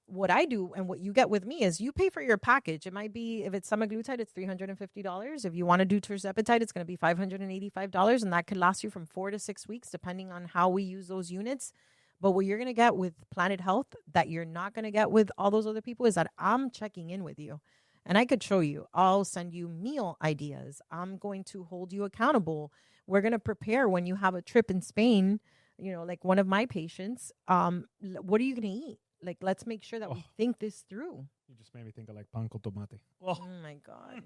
what I do and what you get with me is you pay for your package. It might be, if it's semaglutide, it's $350. If you want to do tirzepatide, it's going to be $585. And that could last you from 4 to 6 weeks, depending on how we use those units. But what you're going to get with Planet Health that you're not going to get with all those other people is that I'm checking in with you. And I could show you. I'll send you meal ideas. I'm going to hold you accountable. We're going to prepare when you have a trip in Spain. You know, like one of my patients, what are you going to eat? Like, let's make sure that we think this through. You just made me think of like pan con tomate. Oh my God.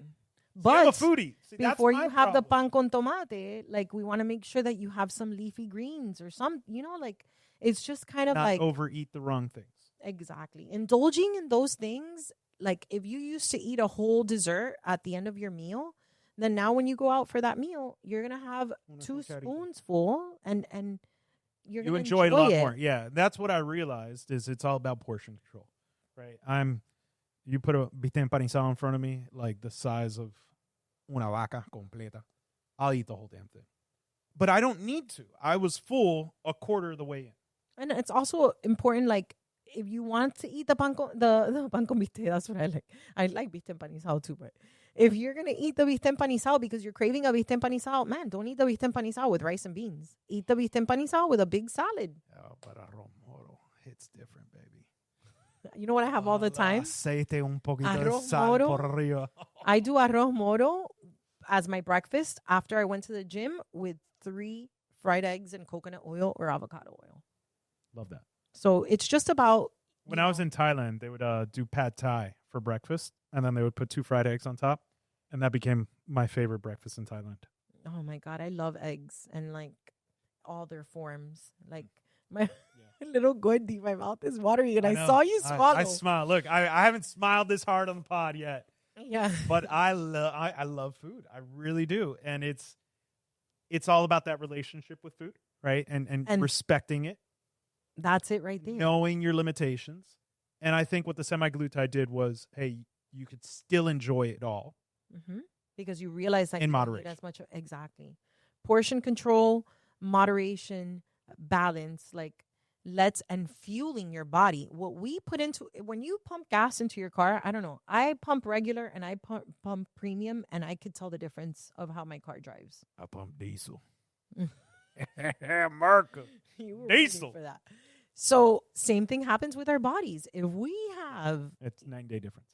But I'm a foodie. See, before you have the pan con tomate, like we want to make sure that you have some leafy greens or some, you know, like it's just kind of not like overeat the wrong things. Exactly. Indulging in those things. Like if you used to eat a whole dessert at the end of your meal, then now when you go out for that meal, you're going to have 2 spoons full and you enjoy it a lot more. Yeah, that's what I realized is it's all about portion control, right? You put a bistec empanizado in front of me, like the size of una vaca completa. I'll eat the whole damn thing. But I don't need to. I was full a quarter of the way in. And it's also important, like, if you want to eat the pan con bistec, that's what I like. I like bistec empanizado too, but if you're going to eat the bistec empanizado because you're craving a bistec empanizado, man, don't eat the bistec empanizado with rice and beans. Eat the bistec empanizado with a big salad. Oh, but arroz moro hits different, baby. You know what I have all the time? Aceite, un poquito de Arroz sal moro. por arriba. I do arroz moro as my breakfast after I went to the gym with 3 fried eggs and coconut oil or avocado oil. Love that. So it's just about... When I was in Thailand, they would do pad thai for breakfast, and then they would put 2 fried eggs on top, and that became my favorite breakfast in Thailand. Oh, my God. I love eggs and, like, all their forms. Like, my little goodie, my mouth is watering, and I saw you swallow. I smile. Look, I haven't smiled this hard on the pod yet. Yeah. But I love food. I really do. And it's all about that relationship with food, right? And respecting it. That's it right there. Knowing your limitations. And I think what the semaglutide did was, hey, you could still enjoy it all. Mm-hmm. Because you realize that in moderation. As much, exactly. Portion control, moderation, balance. Like and fueling your body. What we put into, when you pump gas into your car, I don't know. I pump regular and I pump premium, and I could tell the difference of how my car drives. I pump diesel. America. You were Diesel. waiting for that. So same thing happens with our bodies. If we have, It's 9-day difference.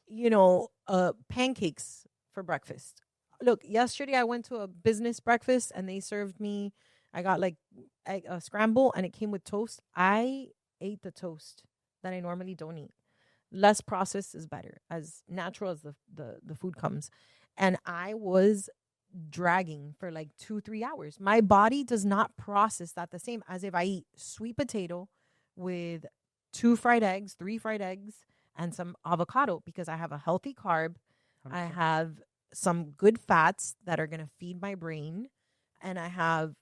pancakes for breakfast. Look, yesterday I went to a business breakfast and they served me, I got like a scramble and it came with toast. I ate the toast that I normally don't eat. Less processed is better, as natural as the food comes. And I was dragging for like 2-3 hours. My body does not process that the same as if I eat sweet potato with 2 fried eggs, 3 fried eggs, and some avocado, because I have a healthy carb. 100%. I have some good fats that are going to feed my brain, and I have,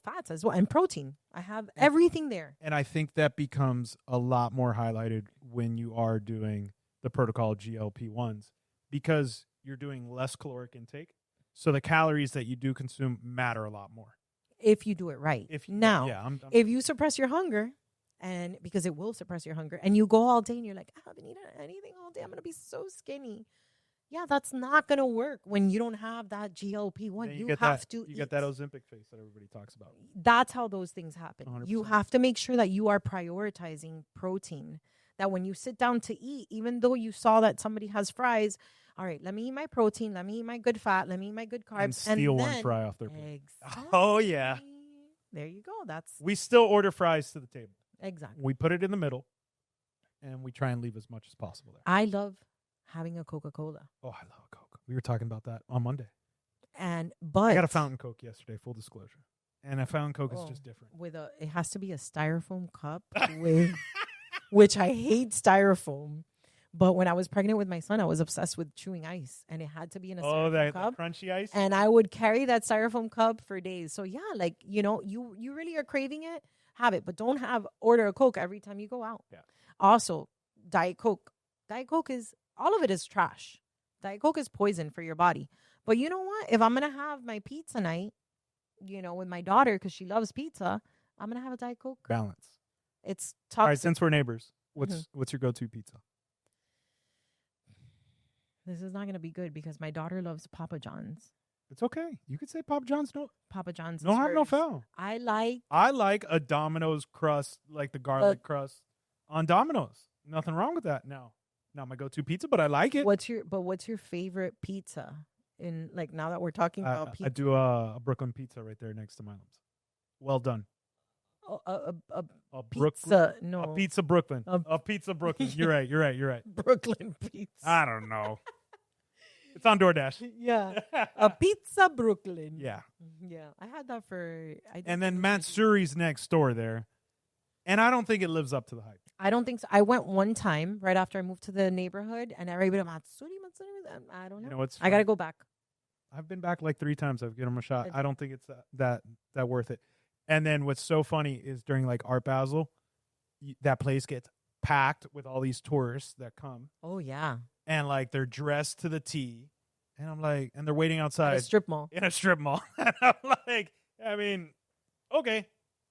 fats as well, and protein. I have everything there. And I think that becomes a lot more highlighted when you are doing the protocol GLP-1s, because you're doing less caloric intake. So the calories that you do consume matter a lot more. If you do it right. If you suppress your hunger, and because it will suppress your hunger, and you go all day and you're like, I haven't eaten anything all day, I'm going to be so skinny. Yeah, that's not going to work when you don't have that GLP-1. You have to get that Ozempic face that everybody talks about. That's how those things happen. 100%. You have to make sure that you are prioritizing protein. That when you sit down to eat, even though you saw that somebody has fries, all right, let me eat my protein, let me eat my good fat, let me eat my good carbs. And steal one fry off their plate. Exactly. Oh, yeah. There you go. We still order fries to the table. Exactly. We put it in the middle, and we try and leave as much as possible there. I love having a Coca-Cola. Oh, I love a Coke. We were talking about that on Monday. But I got a fountain Coke yesterday, full disclosure. And a fountain Coke is just different. It has to be a styrofoam cup with, which I hate styrofoam. But when I was pregnant with my son, I was obsessed with chewing ice, and it had to be in a styrofoam cup. The crunchy ice. And I would carry that styrofoam cup for days. So yeah, like, you really are craving it, have it, but don't order a Coke every time you go out. Yeah. Also, Diet Coke. Diet Coke all of it is trash. Diet Coke is poison for your body. But you know what? If I'm going to have my pizza night, with my daughter, because she loves pizza, I'm going to have a Diet Coke. Balance. It's toxic. All right, since we're neighbors, what's your go-to pizza? This is not going to be good because my daughter loves Papa John's. It's okay. You could say Papa John's. Papa John's. No harm, no foul. I like a Domino's crust, like the garlic crust on Domino's. Nothing wrong with that. No, not my go-to pizza, but I like it. What's your favorite pizza? Now that we're talking about pizza, I do a Brooklyn pizza right there next to my house. Well done. A pizza, no. A pizza Brooklyn. A pizza Brooklyn. You're right. Brooklyn pizza. I don't know. It's on DoorDash. Yeah. A pizza Brooklyn. Yeah. Yeah. I had that and then Matsuri's next door there. And I don't think it lives up to the hype. I don't think so. I went one time right after I moved to the neighborhood, and everybody, Matsuri. I don't know. I got to go back. I've been back like 3 times. I've given them a shot. I don't think it's that worth it. And then what's so funny is during like Art Basel, that place gets packed with all these tourists that come. Oh, yeah. And like they're dressed to the T. And I'm like, and they're waiting outside. In a strip mall. And I'm like, I mean, okay.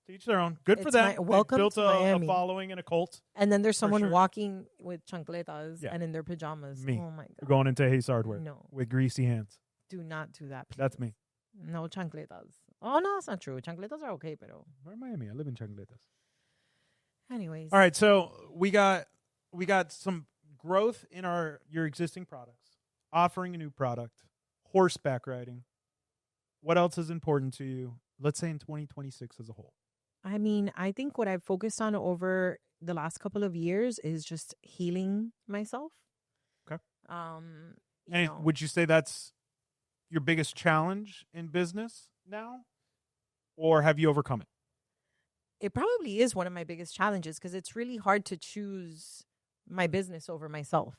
To each their own. Good for them. Welcome built to Miami. A following and a cult. And then there's someone walking with chancletas and in their pajamas. Me. Oh, my God. We're going into Hayes Hardware. No. With greasy hands. Do not do that, please. That's me. No chancletas. Oh, no, that's not true. Chancletas are okay, pero... We're in Miami. I live in chancletas. Anyways. All right, so we got some growth in your existing products, offering a new product, horseback riding. What else is important to you, let's say in 2026 as a whole? I mean, I think what I've focused on over the last couple of years is just healing myself. Okay. Would you say that's your biggest challenge in business now? Or have you overcome it? It probably is one of my biggest challenges because it's really hard to choose my business over myself.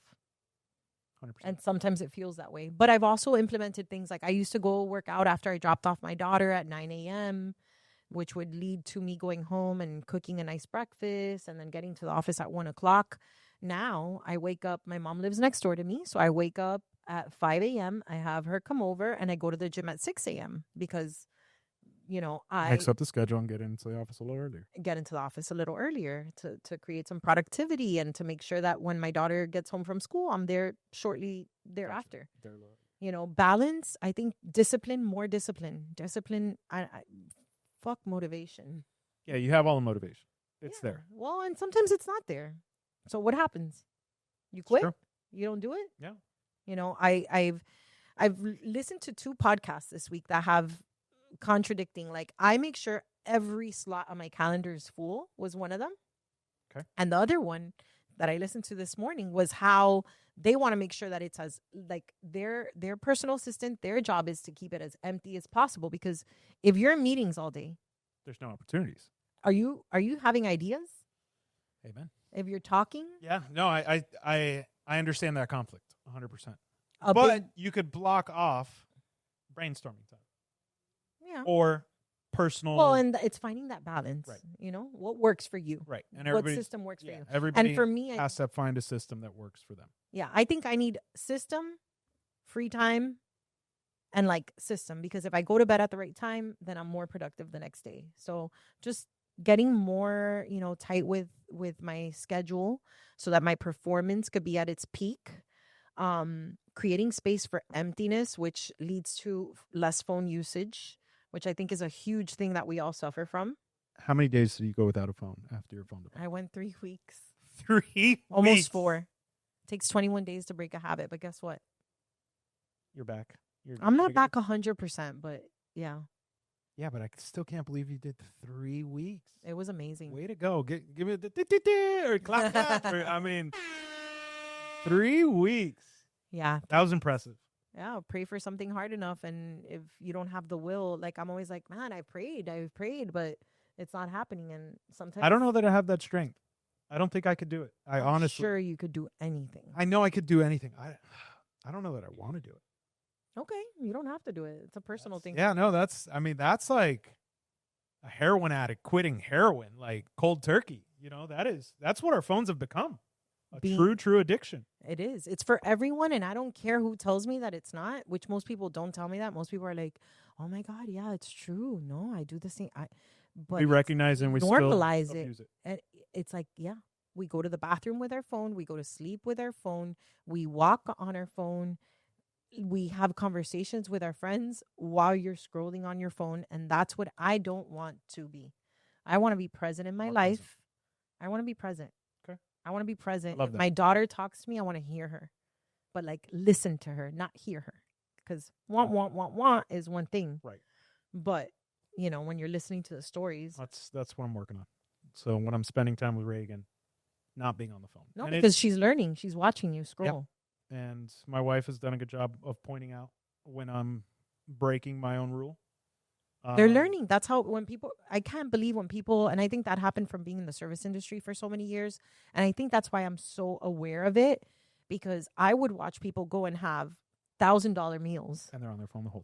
100%. And sometimes it feels that way. But I've also implemented things like I used to go work out after I dropped off my daughter at 9 a.m., which would lead to me going home and cooking a nice breakfast and then getting to the office at 1 o'clock. Now I wake up. My mom lives next door to me. So I wake up at 5 a.m. I have her come over and I go to the gym at 6 a.m. because, I Mix up the schedule and get into the office a little earlier. get into the office a little earlier to create some productivity and to make sure that when my daughter gets home from school, I'm there shortly thereafter. Balance. I think discipline, more discipline. Discipline. Fuck motivation. Yeah, you have all the motivation. It's there. Well, and sometimes it's not there. So what happens? You quit? True. You don't do it? Yeah. I've listened to 2 podcasts this week that have contradicting. Like, I make sure every slot on my calendar is full, was one of them. Okay. And the other one that I listened to this morning was how they want to make sure that it's as, like, their personal assistant, their job is to keep it as empty as possible, because if you're in meetings all day, there's no opportunities. are you having ideas? Amen. If you're talking? Yeah. No, I understand that conflict 100%. But you could block off brainstorming time. Yeah. Or personal. Well, and it's finding that balance. Right. What works for you. Right. And what system works for you. Everybody and for me, has to find a system that works for them. Yeah. I think I need system, free time, and like system, because if I go to bed at the right time, then I'm more productive the next day. So just getting more, tight with my schedule so that my performance could be at its peak. Creating space for emptiness, which leads to less phone usage, which I think is a huge thing that we all suffer from. How many days did you go without a phone after your phone device? I went 3 weeks. 3 weeks? Almost 4. It takes 21 days to break a habit, but guess what? You're back. I'm not back 100%, but yeah. Yeah, but I still can't believe you did 3 weeks. It was amazing. Way to go. Give me the or clap clap. I mean, 3 weeks. Yeah. That was impressive. Yeah, pray for something hard enough, and if you don't have the will, like, I'm always like, man, I've prayed, but it's not happening. And sometimes I don't know that I have that strength. I don't think I could do it. I'm honestly sure you could do anything. I know I could do anything. I don't know that I want to do it. Okay, you don't have to do it. It's a personal thing. Yeah, no, that's like a heroin addict quitting heroin, like cold turkey. That's what our phones have become. True addiction. It is. It's for everyone, and I don't care who tells me that it's not, which most people don't tell me that. Most people are like, oh my God, yeah, it's true. No, I do the same. But we recognize and we normalize still abuse it. And it's like, yeah, we go to the bathroom with our phone. We go to sleep with our phone. We walk on our phone. We have conversations with our friends while you're scrolling on your phone. And that's what I don't want to be. I want to be present in my life. Present. I want to be present. Okay. I want to be present. If my daughter talks to me, I want to hear her. But like, listen to her, not hear her. Because want is one thing. Right. But, when you're listening to the stories. That's what I'm working on. So when I'm spending time with Reagan, not being on the phone. No, because she's learning. She's watching you scroll. Yep. And my wife has done a good job of pointing out when I'm breaking my own rule. They're learning. That's how I can't believe when people, and I think that happened from being in the service industry for so many years. And I think that's why I'm so aware of it, because I would watch people go and have $1,000 meals. And they're on their phone the whole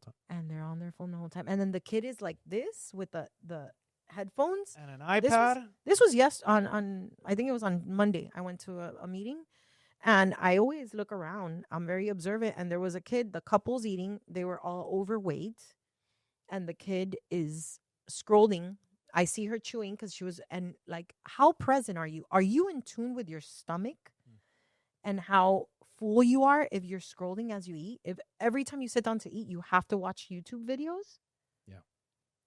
time. And then the kid is like this with the headphones. And an iPad. This was on I think it was on Monday. I went to a meeting. And I always look around. I'm very observant. And there was a kid, the couple's eating. They were all overweight. And the kid is scrolling. I see her chewing because and like, how present are you? Are you in tune with your stomach and how full you are if you're scrolling as you eat? If every time you sit down to eat, you have to watch YouTube videos? Yeah.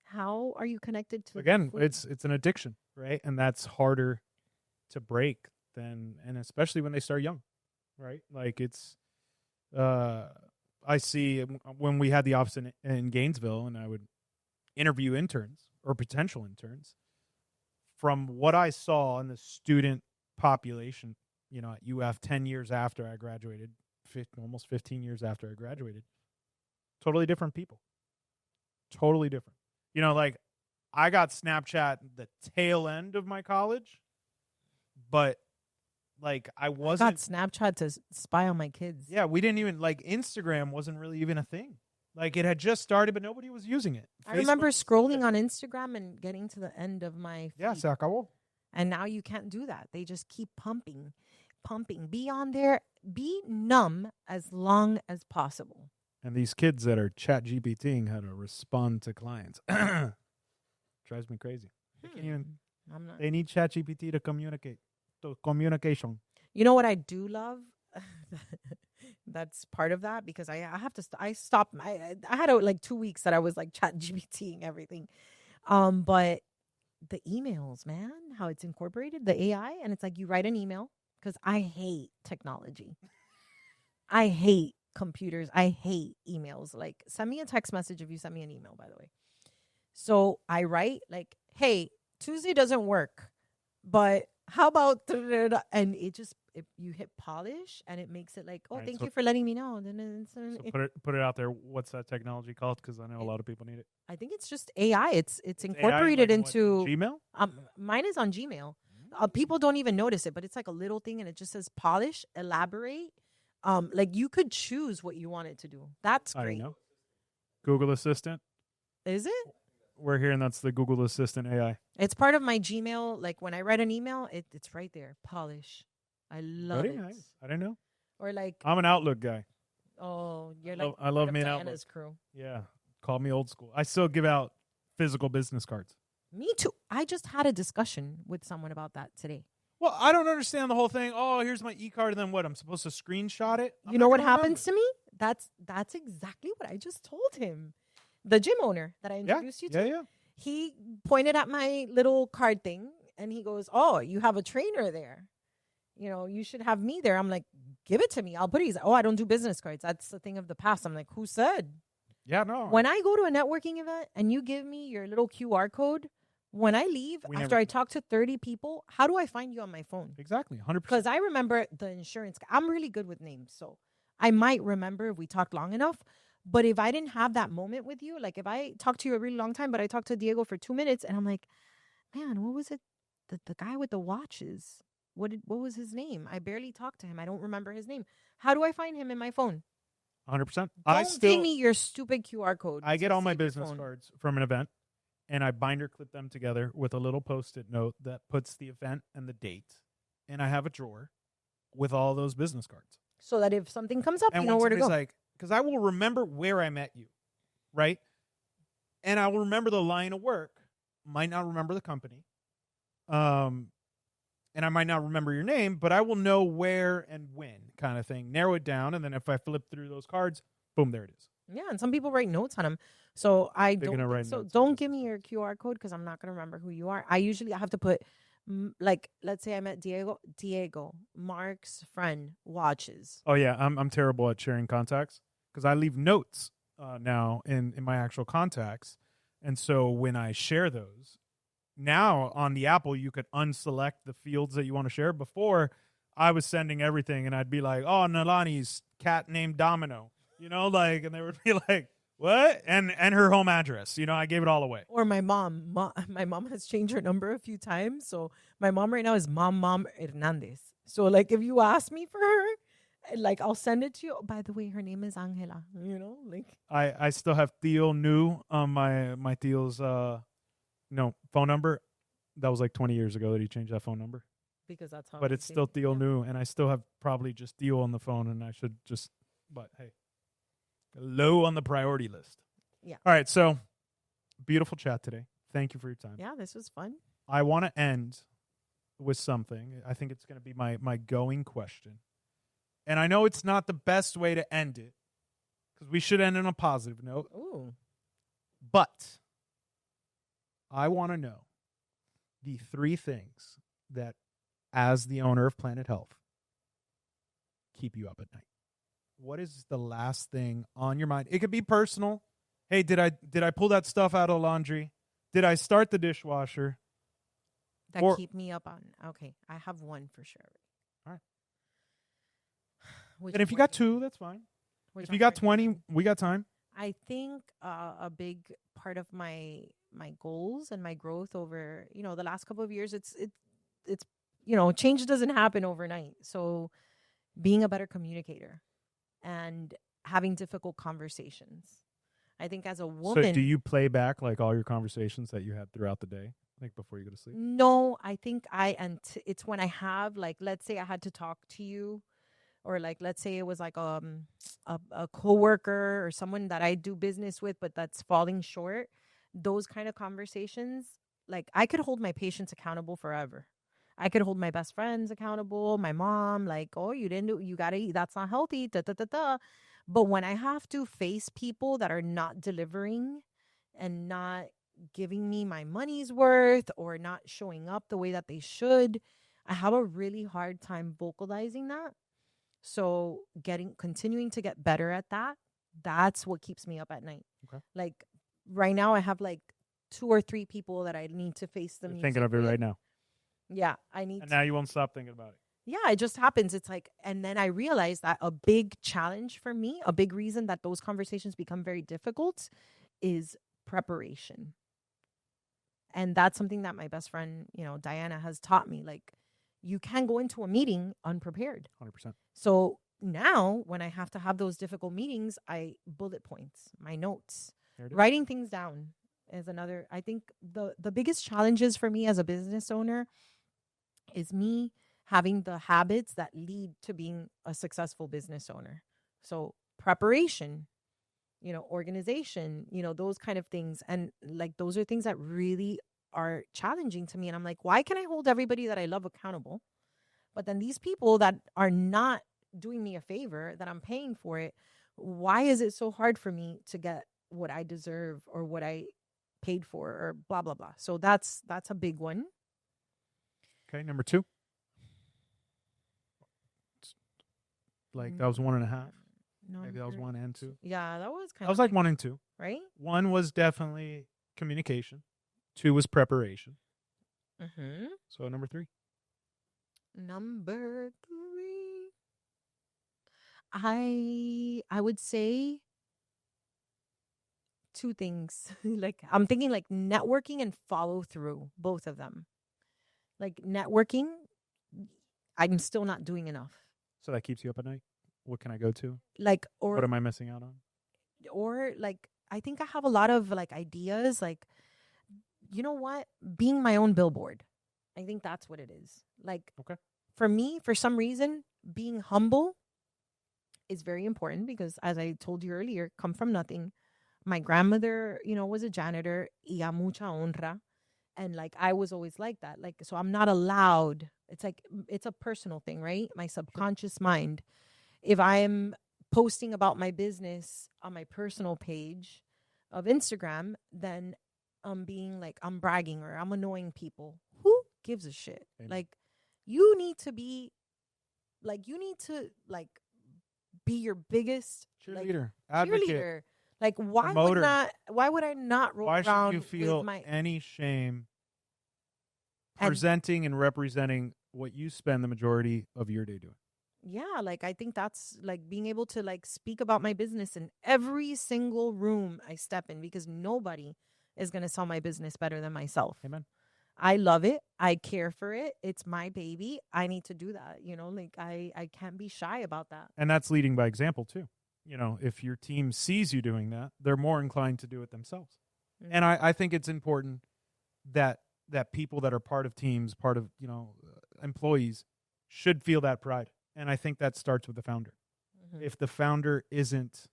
How are you connected to Again, it's an addiction, right? And that's harder to break and especially when they start young, right? Like I see when we had the office in Gainesville and I would interview interns or potential interns, from what I saw in the student population, at UF 10 years after I graduated, almost 15 years after I graduated, totally different people. Totally different. Like I got Snapchat the tail end of my college, but like I got Snapchat to spy on my kids. Yeah, we didn't even Instagram wasn't really even a thing. Like it had just started, but nobody was using it. I remember scrolling on Instagram and getting to the end of my feed. Yeah, se acabó. And now you can't do that. They just keep pumping. Be on there. Be numb as long as possible. And these kids that are chat GPTing how to respond to clients. drives me crazy. I'm not. They need ChatGPT to communicate. To communication. You know what I do love? That's part of that because I have to. I stopped. I had like 2 weeks that I was like chat GBTing everything. But the emails, man, how it's incorporated, the AI, and it's like you write an email because I hate technology. I hate computers. I hate emails. Like, send me a text message if you send me an email, by the way. So I write like, hey, Tuesday doesn't work, but how about, and it just, you hit polish and it makes it like, oh, Right, thank so- you for letting me know. Then So put it out there. What's that technology called? Because I know a lot of people need it. I think it's just AI. It's AI, incorporated like what, into Gmail. mine is on Gmail. People don't even notice it, but it's like a little thing and it just says polish, elaborate. Like you could choose what you want it to do. That's I great. don't know. Google Assistant. Is it? We're hearing that's the Google Assistant AI. It's part of my Gmail. Like when I write an email, it's right there. Polish. I love Very it. nice. I don't know. Or like, I'm an Outlook guy. oh, you're like, I love part of me an Diana's crew. Yeah. Call me old school. I still give out physical business cards. Me too. I just had a discussion with someone about that today. Well, I don't understand the whole thing. Oh, here's my e-card, and then what? I'm supposed to screenshot it? You know what happens to me? That's exactly what I just told him. The gym owner that I introduced you to. Yeah. He pointed at my little card thing and he goes, oh, you have a trainer there. You know, you should have me there. I'm like, give it to me. I'll put it. He's like, oh, I don't do business cards. That's the thing of the past. I'm like, who said? Yeah, no. When I go to a networking event and you give me your little QR code, when I leave, after I talk to 30 people, how do I find you on my phone? Exactly, 100%. Because I remember the insurance. I'm really good with names. So I might remember if we talked long enough. But if I didn't have that moment with you, like if I talked to you a really long time, but I talked to Diego for 2 minutes and I'm like, man, what was it? The guy with the watches. What was his name? I barely talked to him. I don't remember his name. How do I find him in my phone? 100%. Don't give me your stupid QR code. I get all my business cards from an event and I binder clip them together with a little Post-it note that puts the event and the date. And I have a drawer with all those business cards. So that if something comes up, and you know where to go. Because I will remember where I met you, right? And I will remember the line of work. Might not remember the company. And I might not remember your name, but I will know where and when, kind of thing. Narrow it down, and then if I flip through those cards, boom, there it is. Yeah, and some people write notes on them. So I They're gonna write So notes don't give me your QR code because I'm not gonna remember who you are. I have to put like, let's say I met Diego, Mark's friend, watches. Oh yeah, I'm terrible at sharing contacts because I leave notes now in my actual contacts, and so when I share those. Now on the Apple, you could unselect the fields that you want to share. Before, I was sending everything, and I'd be like, "Oh, Nalanys, cat named Domino," and they would be like, "What?" And her home address. I gave it all away. Or my mom. My mom has changed her number a few times, so my mom right now is Mom Hernandez. So like, if you ask me for her, like I'll send it to you. Oh, by the way, her name is Angela. I still have Theo New on my Theo's phone number. That was like 20 years ago that he changed that phone number. Because that's how. But it's still Theo New, and I still have probably just Theo on the phone, and I should just. But hey, low on the priority list. Yeah. All right. So, beautiful chat today. Thank you for your time. Yeah, this was fun. I want to end with something. I think it's going to be my going question, and I know it's not the best way to end it because we should end on a positive note. Ooh. But I want to know the 3 things that, as the owner of Planet Health, keep you up at night. What is the last thing on your mind? It could be personal. Hey, did I pull that stuff out of laundry? Did I start the dishwasher? That keep me up on. Okay, I have one for sure. All right. Which And if you got 2, that's fine. If you got 20, we got time. I think a big part of my goals and my growth over, the last couple of years, it's change doesn't happen overnight. So being a better communicator and having difficult conversations. I think as a woman. So do you play back like all your conversations that you had throughout the day, like before you go to sleep? No, I think it's when I have, like, let's say I had to talk to you, or like, let's say it was like a coworker or someone that I do business with, but that's falling short. those kind of conversations, like I could hold my patients accountable forever. I could hold my best friends accountable, my mom, like, oh, you didn't do, you got to eat. That's not healthy. Da, da, da, da. But when I have to face people that are not delivering and not giving me my money's worth or not showing up the way that they should, I have a really hard time vocalizing that. So continuing to get better at that, that's what keeps me up at night. Okay. Like right now I have like 2 or 3 people that I need to face the music Thinking of it with. right now. Yeah, I need And now you won't stop thinking about it. Yeah, it just happens. It's like, and then I realized that a big challenge for me, a big reason that those conversations become very difficult is preparation. And that's something that my best friend, Diana has taught me. Like, you can go into a meeting unprepared. 100%. So now when I have to have those difficult meetings, I bullet points, my notes, writing things down is another. I think the biggest challenges for me as a business owner is me having the habits that lead to being a successful business owner. So preparation, organization, those kind of things. And like, those are things that really are challenging to me. And I'm like, why can I hold everybody that I love accountable? But then these people that are not doing me a favor, that I'm paying for it, why is it so hard for me to get what I deserve or what I paid for or blah, blah, blah. So that's a big one. Okay, number 2. Like that was 1.5. Maybe that was 1 and 2. Yeah, that was kind of. That was like 1 and 2. Right? 1 was definitely communication. 2 was preparation. Mm-hmm. So number 3. Number 3. I would say 2 things. Like I'm thinking like networking and follow through, both of them. Like networking, I'm still not doing enough. So that keeps you up at night? What can I go to? Like, what am I missing out on? Or like, I think I have a lot of like ideas, like, you know what? Being my own billboard. I think that's what it is. Like, okay. For me, for some reason, being humble is very important because, as I told you earlier, come from nothing. My grandmother, was a janitor, y a mucha honra. And like, I was always like that. Like, so I'm not allowed. It's like, it's a personal thing, right? My subconscious mind. If I'm posting about my business on my personal page of Instagram, then I'm being like, I'm bragging or I'm annoying people. Who gives a shit? Amen. Like, you need to be your biggest cheerleader, advocate. Cheerleader. Like, why would I not roll around? Why should you feel any shame presenting and representing what you spend the majority of your day doing? Yeah, like I think that's like being able to like speak about my business in every single room I step in, because nobody is going to sell my business better than myself. Amen. I love it. I care for it. It's my baby. I need to do that. Like I can't be shy about that. And that's leading by example too. If your team sees you doing that, they're more inclined to do it themselves. Mm-hmm. And I think it's important that people that are part of teams, part of, employees should feel that pride. And I think that starts with the founder. Mm-hmm. If the founder isn't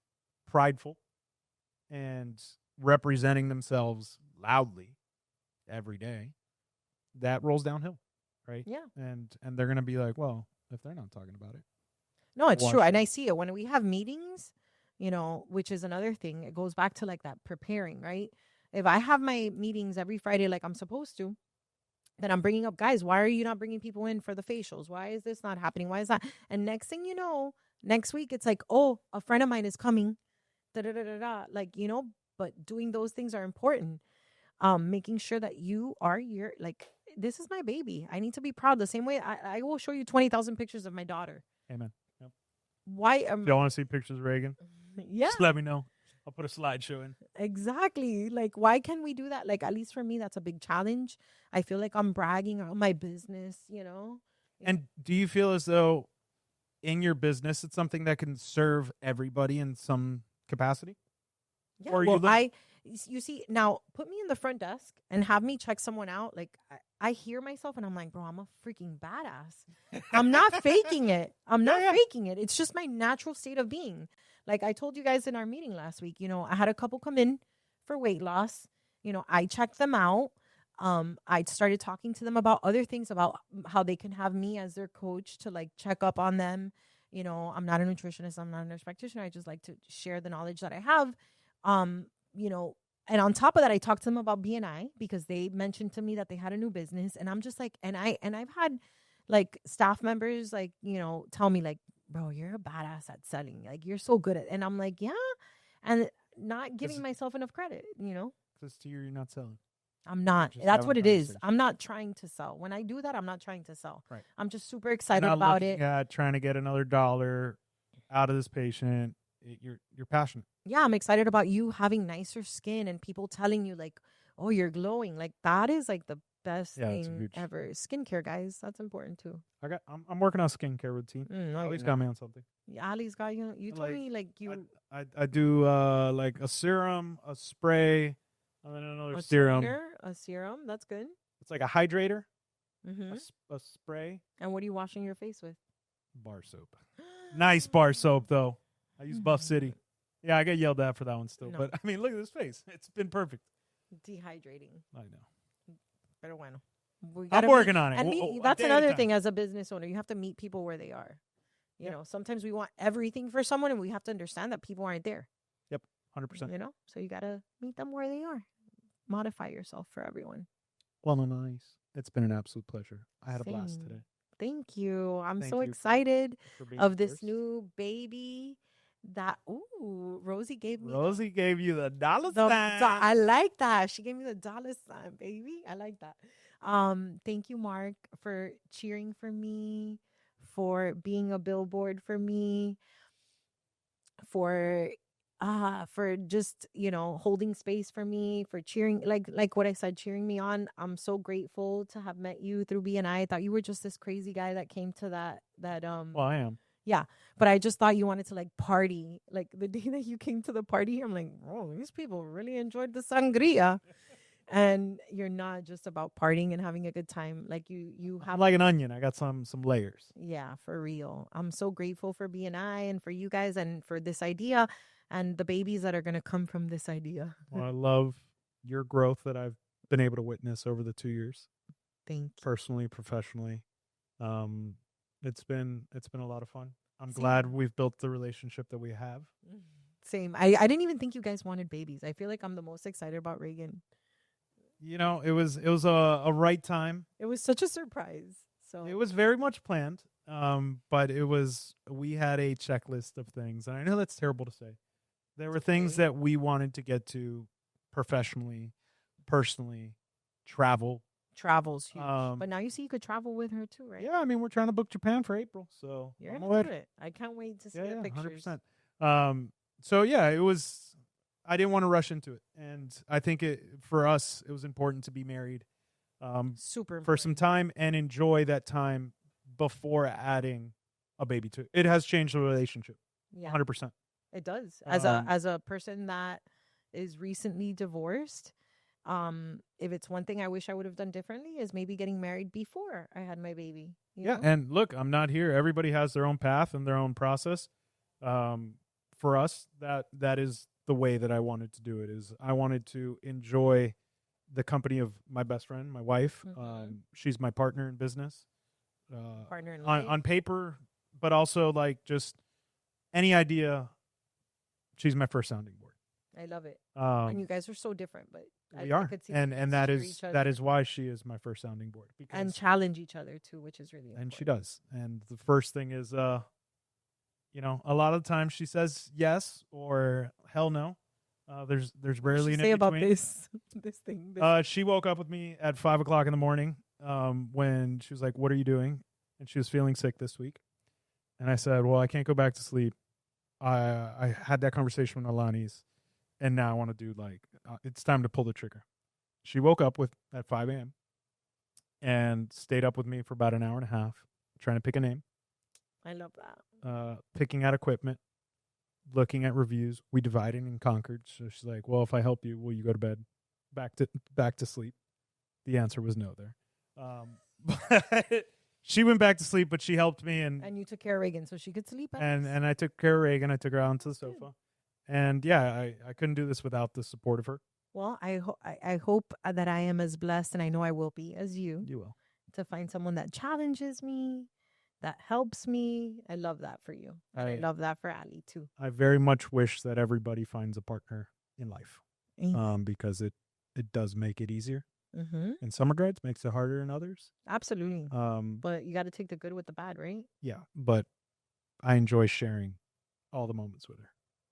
prideful and representing themselves loudly every day, that rolls downhill, right? Yeah. And they're going to be like, well, if they're not talking about it. No, it's true. And I see it when we have meetings, which is another thing. It goes back to like that preparing, right? If I have my meetings every Friday like I'm supposed to, then I'm bringing up, guys, why are you not bringing people in for the facials? Why is this not happening? Why is that? And next thing you know, next week, it's like, oh, a friend of mine is coming. Da-da-da-da-da. Like, but doing those things are important. Making sure that you are like, this is my baby. I need to be proud. The same way I will show you 20,000 pictures of my daughter. Amen. Yep. Why? If you want to see pictures of Reagan? Yeah. Just let me know. I'll put a slideshow in. Exactly. Like, why can we do that? Like, at least for me, that's a big challenge. I feel like I'm bragging on my business, And do you feel as though in your business, it's something that can serve everybody in some capacity? Yeah. Or you see, now put me in the front desk and have me check someone out. Like, I hear myself and I'm like, bro, I'm a freaking badass. I'm not faking it. I'm not faking it. It's just my natural state of being. Like I told you guys in our meeting last week, I had a couple come in for weight loss. I checked them out. I started talking to them about other things, about how they can have me as their coach to like check up on them. I'm not a nutritionist, I'm not a nurse practitioner. I just like to share the knowledge that I have. Um, you know, and on top of that, I talked to them about BNI because they mentioned to me that they had a new business, and I'm just like, and I've had like staff members like, tell me like, bro, you're a badass at selling. Like you're so good at, and I'm like, yeah, and not giving myself enough credit. Because to you, you're not selling. I'm not. Just That's having what a it is. conversation. I'm not trying to sell. When I do that, I'm not trying to sell. Right. I'm just super excited Not about looking it. at trying to get another dollar out of this patient. You're passionate. Yeah, I'm excited about you having nicer skin and people telling you like, oh, you're glowing. Like that is like the best thing huge. ever. Skincare, guys, that's important too. I'm working on a skincare routine. Ali's got me on something. Ali's got you. You told me like you. I do like a serum, a spray, and then another serum. A serum. That's good. It's like a hydrator, Mm-hmm. a spray. And what are you washing your face with? Bar soap. Nice bar soap though. I use Buff City. Yeah, I get yelled at for that one still. No. But I mean, look at this face. It's been perfect. Dehydrating. I know. Pero bueno. I'm working on it. And that's another thing as a business owner. You have to meet people where they are. You know, sometimes we want everything for someone and we have to understand that people aren't there. Yep, 100%. So you got to meet them where they are. Modify yourself for everyone. Well, nice. It's been an absolute pleasure. I had a blast today. Thank you. I'm Thank so you excited for being of this first. new baby that, Rosie gave me. Rosie gave you the dollar sign. I like that. She gave me the dollar sign, baby. I like that. Thank you, Mark, for cheering for me, for being a billboard for me, for just, holding space for me, for cheering, like what I said, cheering me on. I'm so grateful to have met you through BNI. I thought you were just this crazy guy that came to that. Well, I am. Yeah, but I just thought you wanted to like party. Like the day that you came to the party, I'm like, oh, these people really enjoyed the sangria. And you're not just about partying and having a good time. Like you have I'm like an onion. I got some layers. Yeah, for real. I'm so grateful for BNI and for you guys and for this idea and the babies that are going to come from this idea. Well, I love your growth that I've been able to witness over the 2 years. Thank you. Personally, professionally. It's been a lot of fun. I'm glad we've built the relationship that we have. Same. I didn't even think you guys wanted babies. I feel like I'm the most excited about Reagan. It was a right time. It was such a surprise. So it was very much planned. But we had a checklist of things, and I know that's terrible to say. There were things that we wanted to get to professionally, personally, travel's huge. But now you see you could travel with her too, right? Yeah, I mean, we're trying to book Japan for April, so you're gonna do it. I can't wait to see the pictures. 100%. So yeah, it was. I didn't want to rush into it, and I think for us it was important to be married, super important. For some time and enjoy that time before adding a baby to it. It has changed the relationship. Yeah, 100%. It does. As a person that is recently divorced, if it's one thing I wish I would have done differently is maybe getting married before I had my baby. You know? And look, I'm not here. Everybody has their own path and their own process. For us, that is the way that I wanted to do it. Is I wanted to enjoy the company of my best friend, my wife. Mm-hmm. She's my partner in business. Partner in life. On paper, but also like just any idea. She's my first sounding board. I love it. And you guys are so different, but we are. And that is why she is my first sounding board. And challenge each other too, which is really important. And she does. And the first thing is, a lot of times she says yes or hell no. There's rarely an in between. Say about this thing. She woke up with me at 5:00 in the morning when she was like, "What are you doing?" And she was feeling sick this week. And I said, "Well, I can't go back to sleep. I had that conversation with Nalanys, and now I want to do it's time to pull the trigger." She woke up at 5 a.m. and stayed up with me for about an hour and a half, trying to pick a name. I love that. Picking out equipment, looking at reviews. We divided and conquered. So she's like, "Well, if I help you, will you go to bed, back to sleep?" The answer was no there. But she went back to sleep, but she helped me, and you took care of Reagan so she could sleep. And I took care of Reagan. I took her out onto the sofa, and I couldn't do this without the support of her. Well, I hope that I am as blessed, and I know I will be as you, You will. to find someone that challenges me, that helps me. I love that for you. And I love that for Ali too. I very much wish that everybody finds a partner in life, Amen. because it does make it easier. Mm-hmm. In some regards, makes it harder in others. Absolutely. But you got to take the good with the bad, right? Yeah, but I enjoy sharing all the moments with her.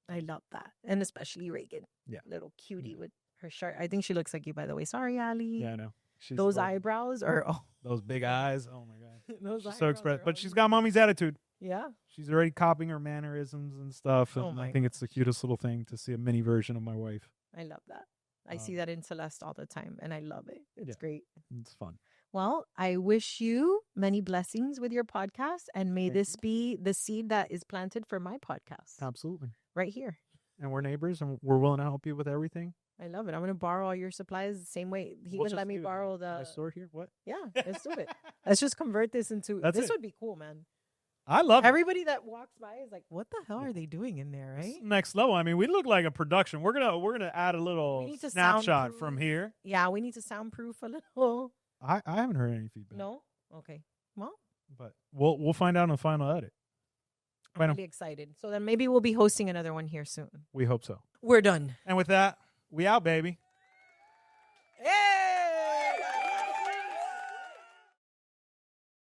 I love that. And especially Reagan. Yeah. Little cutie with her shirt. I think she looks like you, by the way. Sorry, Ali. Yeah, I know. She's Those eyebrows are, those big eyes. Oh my god, those she's eyebrows so expressive. are But she's got mommy's attitude. Yeah. She's already copying her mannerisms and stuff. And I think it's the cutest little thing to see a mini version of my wife. I love that. I see that in Celeste all the time, and I love it. It's great. It's fun. Well, I wish you many blessings with your podcast, and may Thank this be the seed that is planted for my podcast. Absolutely. Right here. And we're neighbors, and we're willing to help you with everything. I love it. I'm going to borrow all your supplies the same way. He would let me borrow the... I store here? What? Yeah, let's do it. Let's just convert this into... This would be cool, man. I love Everybody that walks by is like, what the hell are they doing in there, right? Next level. I mean, we look like a production. We're gonna add a little snapshot from here. Yeah, we need to soundproof a little. I haven't heard any feedback. No? Okay. Well, but we'll find out in the final edit. I'm really excited. So then maybe we'll be hosting another one here soon. We hope so. We're done. And with that, we out, baby.